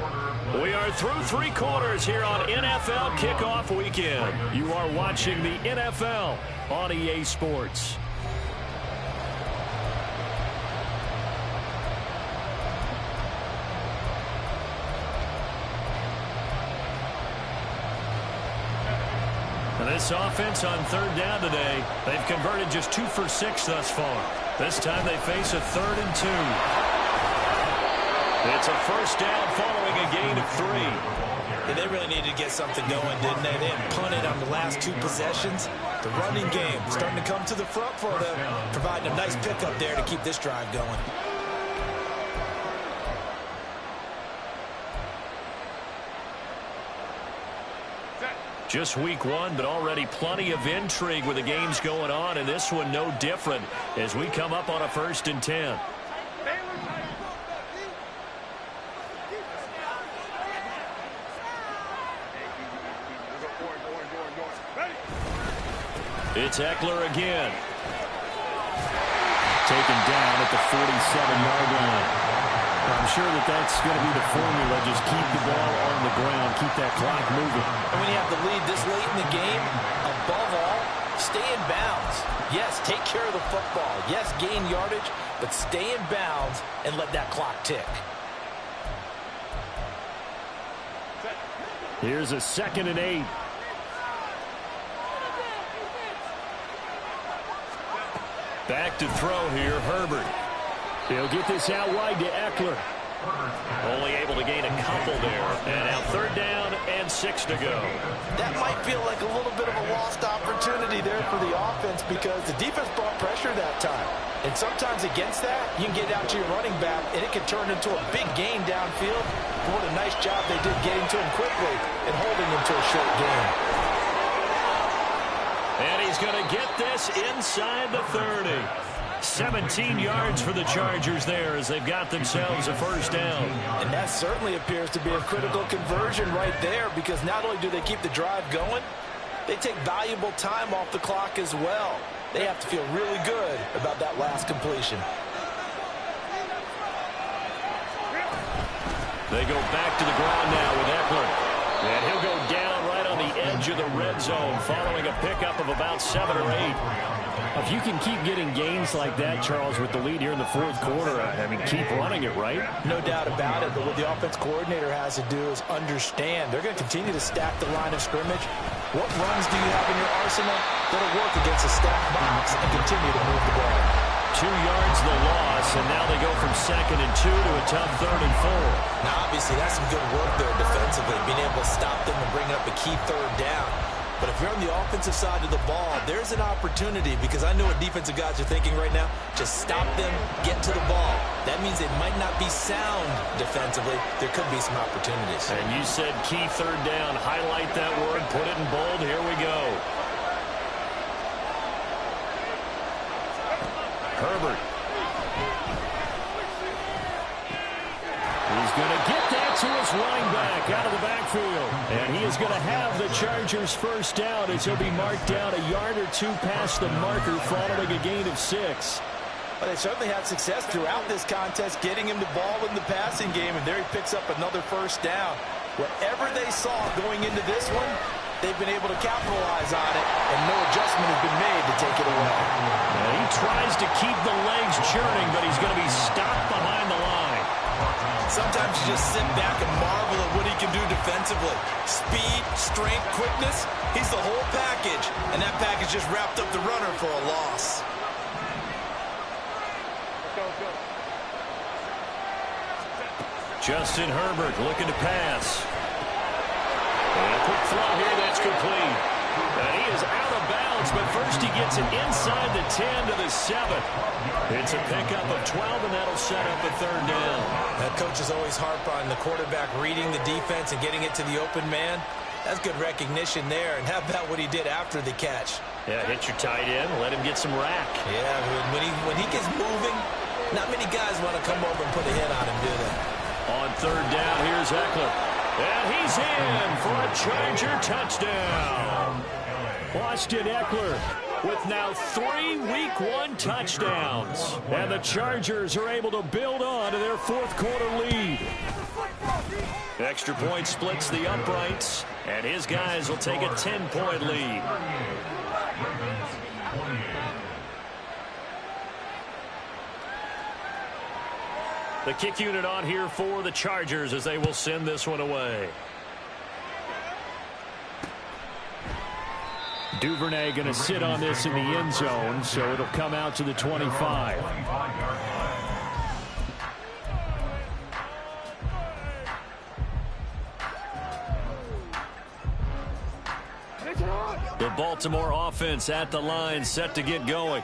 We are through 3 quarters here on NFL Kickoff Weekend. You are watching the NFL on EA Sports. This offense on 3rd down today, they've converted just 2 for 6 thus far. This time they face a 3rd and 2. It's a 1st down following a gain of 3. Yeah, they really needed to get something going, didn't they? They had punted on the last 2 possessions. The running game starting to come to the front for them, providing a nice pickup there to keep this drive going. Just week 1, but already plenty of intrigue with the games going on, and this one no different as we come up on a 1st and 10. It's Eckler again. Taken down at the 47-yard line. I'm sure that's going to be the formula. Just keep the ball on the ground. Keep that clock moving. And when you have the lead this late in the game, above all, stay in bounds. Yes, take care of the football. Yes, gain yardage, but stay in bounds and let that clock tick. Here's a 2nd and 8. Back to throw here, Herbert. He'll get this out wide to Eckler. Only able to gain a couple there. And now 3rd down and 6 to go. That might feel like a little bit of a lost opportunity there for the offense because the defense brought pressure that time. And sometimes against that, you can get out to your running back, and it can turn into a big gain downfield. What a nice job they did getting to him quickly and holding him to a short gain. And he's going to get this inside the 30. 17 yards for the Chargers there as they've got themselves a 1st down. And that certainly appears to be a critical conversion right there because not only do they keep the drive going, they take valuable time off the clock as well. They have to feel really good about that last completion. They go back to the ground now with Eckler. And he'll go down right on the edge of the red zone following a pickup of about 7 or 8. If you can keep getting gains like that, Charles, with the lead here in the 4th quarter, I mean, keep running it, right? No doubt about it, but what the offense coordinator has to do is understand. They're going to continue to stack the line of scrimmage. What runs do you have in your arsenal that'll work against a stacked box and continue to move the ball? 2 yards the loss, and now they go from 2nd and 2 to a tough 3rd and 4. Now, obviously, that's some good work there defensively, being able to stop them and bring up a key 3rd down. But if you're on the offensive side of the ball, there's an opportunity because I know what defensive guys are thinking right now. Just stop them, get to the ball. That means they might not be sound defensively. There could be some opportunities. And you said key 3rd down. Highlight that word. Put it in bold. Here we go. Herbert. He's going to get that to his running back out of the backfield. And he is going to have the Chargers 1st down as he'll be marked down a yard or 2 past the marker following a gain of 6. Well, they certainly had success throughout this contest getting him the ball in the passing game, and there he picks up another 1st down. Whatever they saw going into this one, they've been able to capitalize on it, and no adjustment has been made to take it away. He tries to keep the legs churning, but he's going to be stopped behind the line. Sometimes you just sit back and marvel at what he can do defensively. Speed, strength, quickness, he's the whole package, and that package just wrapped up the runner for a loss. Justin Herbert looking to pass. And a quick throw here that's complete. And he is out of bounds, but first he gets it inside the 10 to the 7. It's a pickup of 12, and that'll set up a third down. That coach is always harp on the quarterback reading the defense and getting it to the open man. That's good recognition there. And how about what he did after the catch? Yeah, hit your tight end, let him get some rack. Yeah, when he gets moving, not many guys want to come over and put a hit on him, do they? On third down, here's Eckler. And he's in for a Charger touchdown. Austin Eckler with now 3 Week 1 touchdowns. And the Chargers are able to build on to their fourth quarter lead. Extra point splits the uprights, and his guys will take a 10-point lead. The kick unit on here for the Chargers as they will send this one away. Duvernay going to sit on this in the end zone, so it'll come out to the 25. The Baltimore offense at the line, set to get going.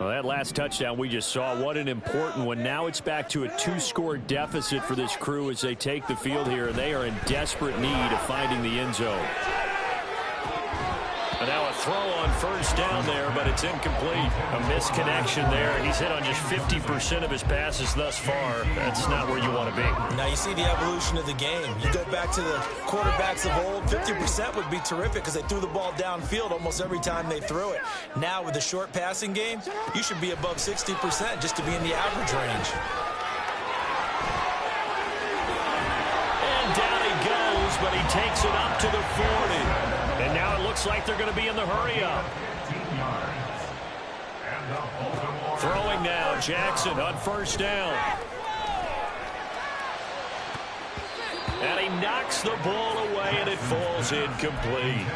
Well, that last touchdown we just saw, what an important one. Now it's back to a 2-score deficit for this crew as they take the field here, and they are in desperate need of finding the end zone. And now a throw on first down there, but it's incomplete. A misconnection there. He's hit on just 50% of his passes thus far. That's not where you want to be. Now you see the evolution of the game. You go back to the quarterbacks of old, 50% would be terrific because they threw the ball downfield almost every time they threw it. Now with the short passing game, you should be above 60% just to be in the average range. And down he goes, but he takes it up to the 40. And now it looks like they're going to be in the hurry-up. Throwing now, Jackson on first down. And he knocks the ball away, and it falls incomplete.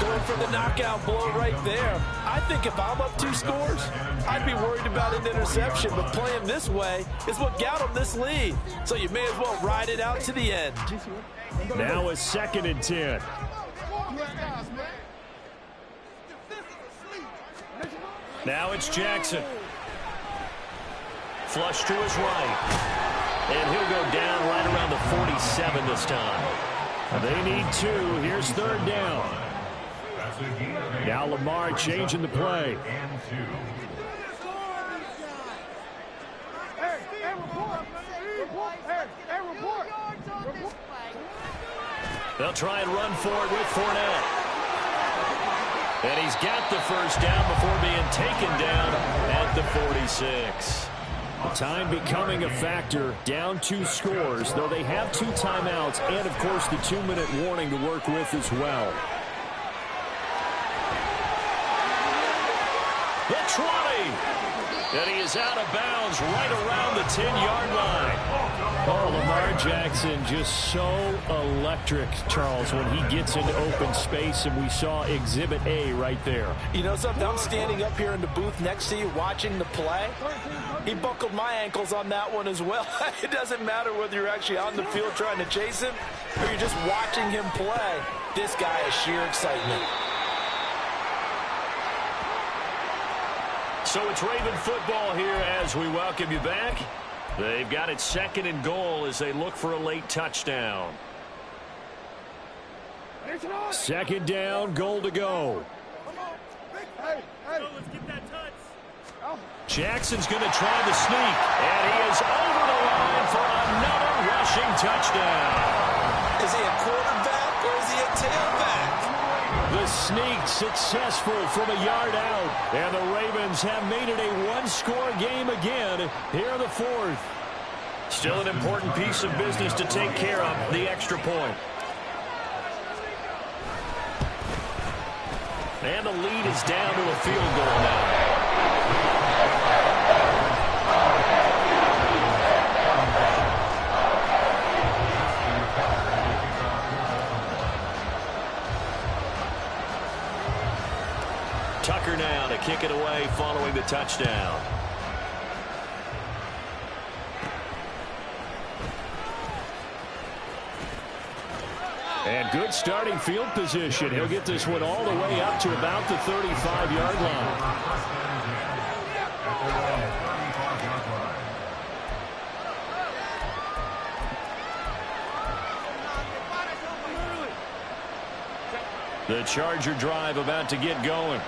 Going for the knockout blow right there. I think if I'm up 2 scores, I'd be worried about an interception. But playing this way is what got him this lead. So you may as well ride it out to the end. Now a 2nd and 10. Now it's Jackson. Flush to his right. And he'll go down right around the 47 this time. They need 2. Here's third down. Now Lamar changing the play. They'll try and run for it with Fournette. And he's got the first down before being taken down at the 46. Time becoming a factor, down 2 scores, though they have 2 timeouts and, of course, the 2-minute warning to work with as well. The 20. And he is out of bounds right around the 10-yard line. Oh, Lamar Jackson just so electric, Charles, when he gets into open space, and we saw Exhibit A right there. You know something? I'm standing up here in the booth next to you watching the play. He buckled my ankles on that one as well. It doesn't matter whether you're actually on the field trying to chase him or you're just watching him play. This guy is sheer excitement. So it's Raven football here as we welcome you back. They've got it 2nd and goal as they look for a late touchdown. 2nd down, goal to go. Jackson's going to try the sneak, and he is over the line for another rushing touchdown. Is he a quarterback or is he a tailback? The sneak successful from a yard out, and the Ravens have made it a 1-score game again here in the 4th. Still an important piece of business to take care of, the extra point. And the lead is down to a field goal now. Tucker now to kick it away following the touchdown. And good starting field position. He'll get this one all the way up to about the 35-yard line. The Charger drive about to get going.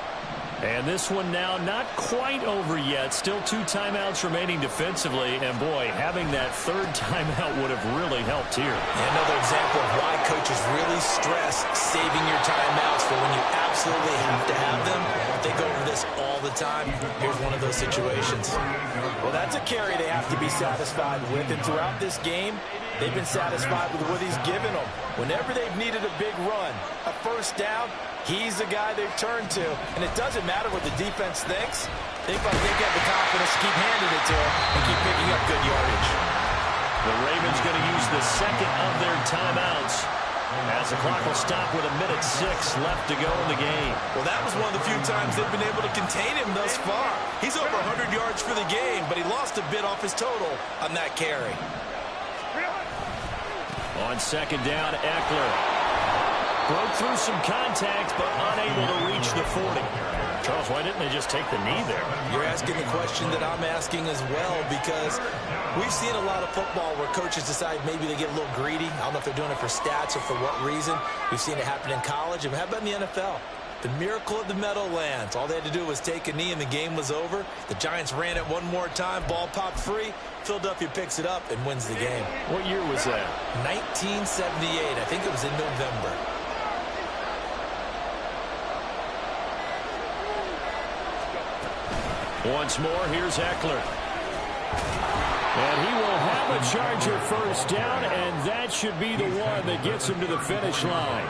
And this one now not quite over yet. Still 2 timeouts remaining defensively. And, boy, having that third timeout would have really helped here. Another example of why coaches really stress saving your timeouts for when you absolutely have to have them. They go over this all the time. Here's one of those situations. Well, that's a carry they have to be satisfied with. And throughout this game, they've been satisfied with what he's given them. Whenever they've needed a big run, a first down, he's the guy they've turned to. And it doesn't matter what the defense thinks. They got the confidence to keep handing it to him and keep picking up good yardage. The Ravens going to use the second of their timeouts as the clock will stop with 1:06 left to go in the game. Well, that was one of the few times they've been able to contain him thus far. He's over 100 yards for the game, but he lost a bit off his total on that carry. On second down, Eckler broke through some contact, but unable to reach the 40. Charles, why didn't they just take the knee there? You're asking the question that I'm asking as well, because we've seen a lot of football where coaches decide maybe they get a little greedy. I don't know if they're doing it for stats or for what reason. We've seen it happen in college. And how about in the NFL? The miracle of the Meadowlands. All they had to do was take a knee and the game was over. The Giants ran it one more time. Ball popped free. Philadelphia picks it up and wins the game. What year was that? 1978. I think it was in November. Once more, here's Eckler. And he will have a Charger first down, and that should be the one that gets him to the finish line.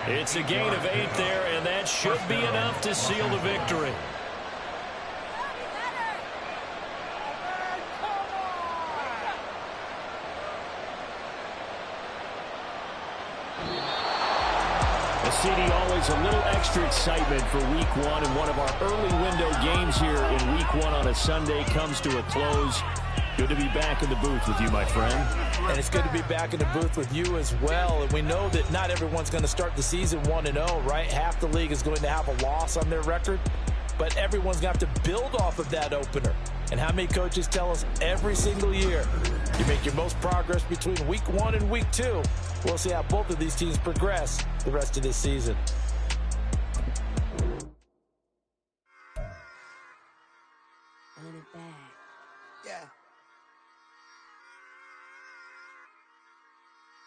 It's a gain of 8 there, and that should be enough to seal the victory. CD, always a little extra excitement for week 1, and one of our early window games here in week 1 on a Sunday comes to a close. Good to be back in the booth with you, my friend. And it's good to be back in the booth with you as well. And we know that not everyone's going to start the season 1-0, right? Half the league is going to have a loss on their record, but everyone's going to have to build off of that opener. And how many coaches tell us every single year, you make your most progress between week 1 and week 2. We'll see how both of these teams progress the rest of this season. Run it back. Yeah.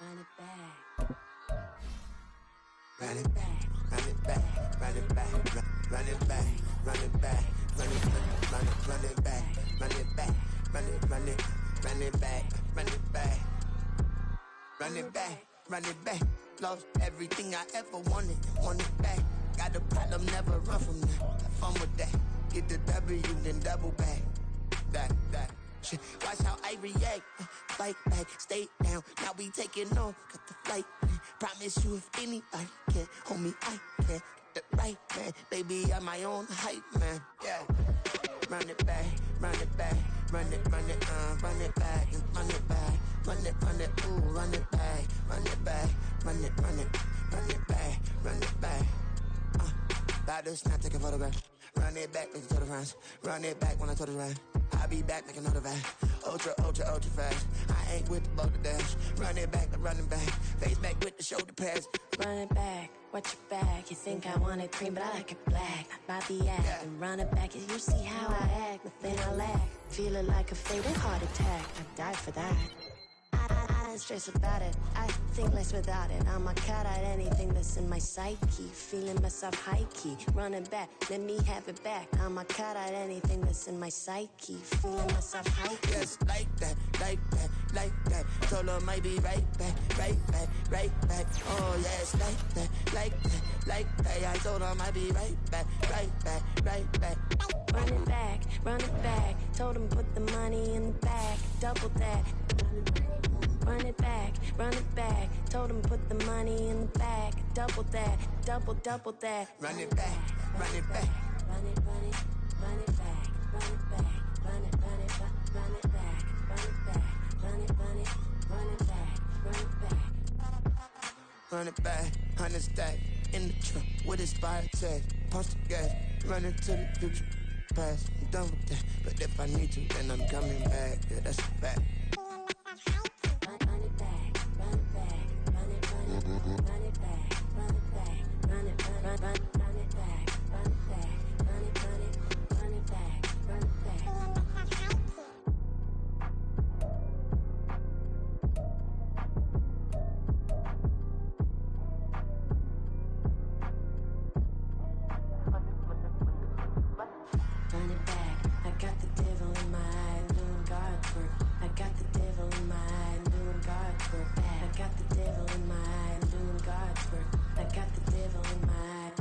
Run it back. Run it back. Run it back. Run it back. Run it back. Run it back. Run it back. Run it back. Run it back. Run it back. Run it back. Run it back. Lost everything I ever wanted. Want it back. Got a problem, never run from that. Have fun with that. Get the W, then double back. That. Shit. Watch how I react. Fight back, stay down. Now we taking off. Got the flight. Promise you if anybody can, homie, I can. Get the right man. Baby, I'm my own hype man. Yeah. Run it back. Run it back. Run it back, and run it back. Run it, ooh, run it back. Run it back, run it back. About to snap, take a photograph. Run it back, make a total rounds. Run it back when I total round. I'll be back, make another van. Ultra fast. I ain't with the boulder dash. Run it back, I'm running back. Face back with the shoulder pads. Run it back, watch your back. You think I want it cream, but I like it black. Not by the act, yeah. And run it back. You see how I act, nothing I lack. Feeling like a fatal heart attack. I die for that. I ain't stressed about it. I think less without it. I'ma cut out anything that's in my psyche. Feeling myself high-key. Running back, let me have it back. I'ma cut out anything that's in my psyche. Feeling myself high-key. Yes, like that. like that. Told her might be right back, right back, right back. Oh yeah, it's like that, like that, like that. I told her might be right back, right back, right back. Run it back, run it back. Told him put the money in the bag, double that. Run it back, run it back. Told him put the money in the bag, double that, double that. Run it back, run it back. Run it, run it, run it back, run it back, run it, run it, run it back, run it back, run it, run it, run it back, run it back. Run it back, 100 stack in the trunk with his fire tag. Punch the gas, running to the future. Past, I'm done with that. But if I need to, then I'm coming back. Yeah, that's a fact. Run it back, run it back, run it, run it, run it back, run it back, run it, run it back, run it back, run it, run it back, run it back. Run it back, I got the devil in my eye, doing God's work. I got the devil in my eye, doing God's work. I got the devil in my eye, doing God's work. I got the devil in my eye.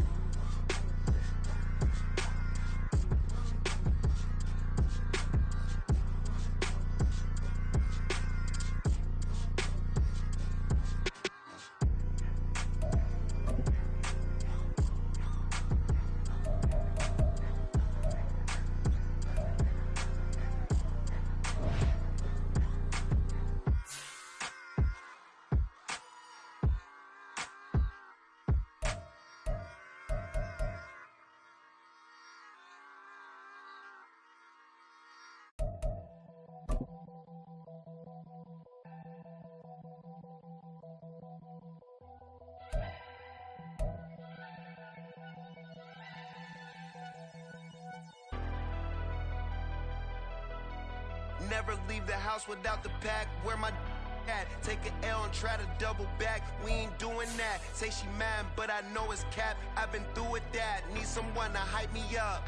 Never leave the house without the pack. Where my at? Take an L and try to double back. We ain't doing that. Say she mad, but I know it's cap. I've been through with that. Need someone to hype me up.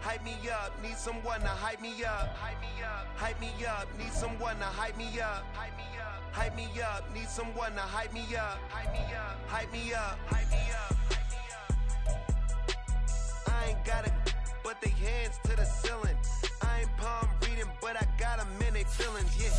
Hype me up. Need someone to hype me up. Hype me up. Need someone to hype me up. Hype me up. Need someone to hype me up. Hype me up. Hype me up. Hype me up. I ain't got it, but they hands to the ceiling. I ain't palm reading, but I got 'em in they feelings, yeah.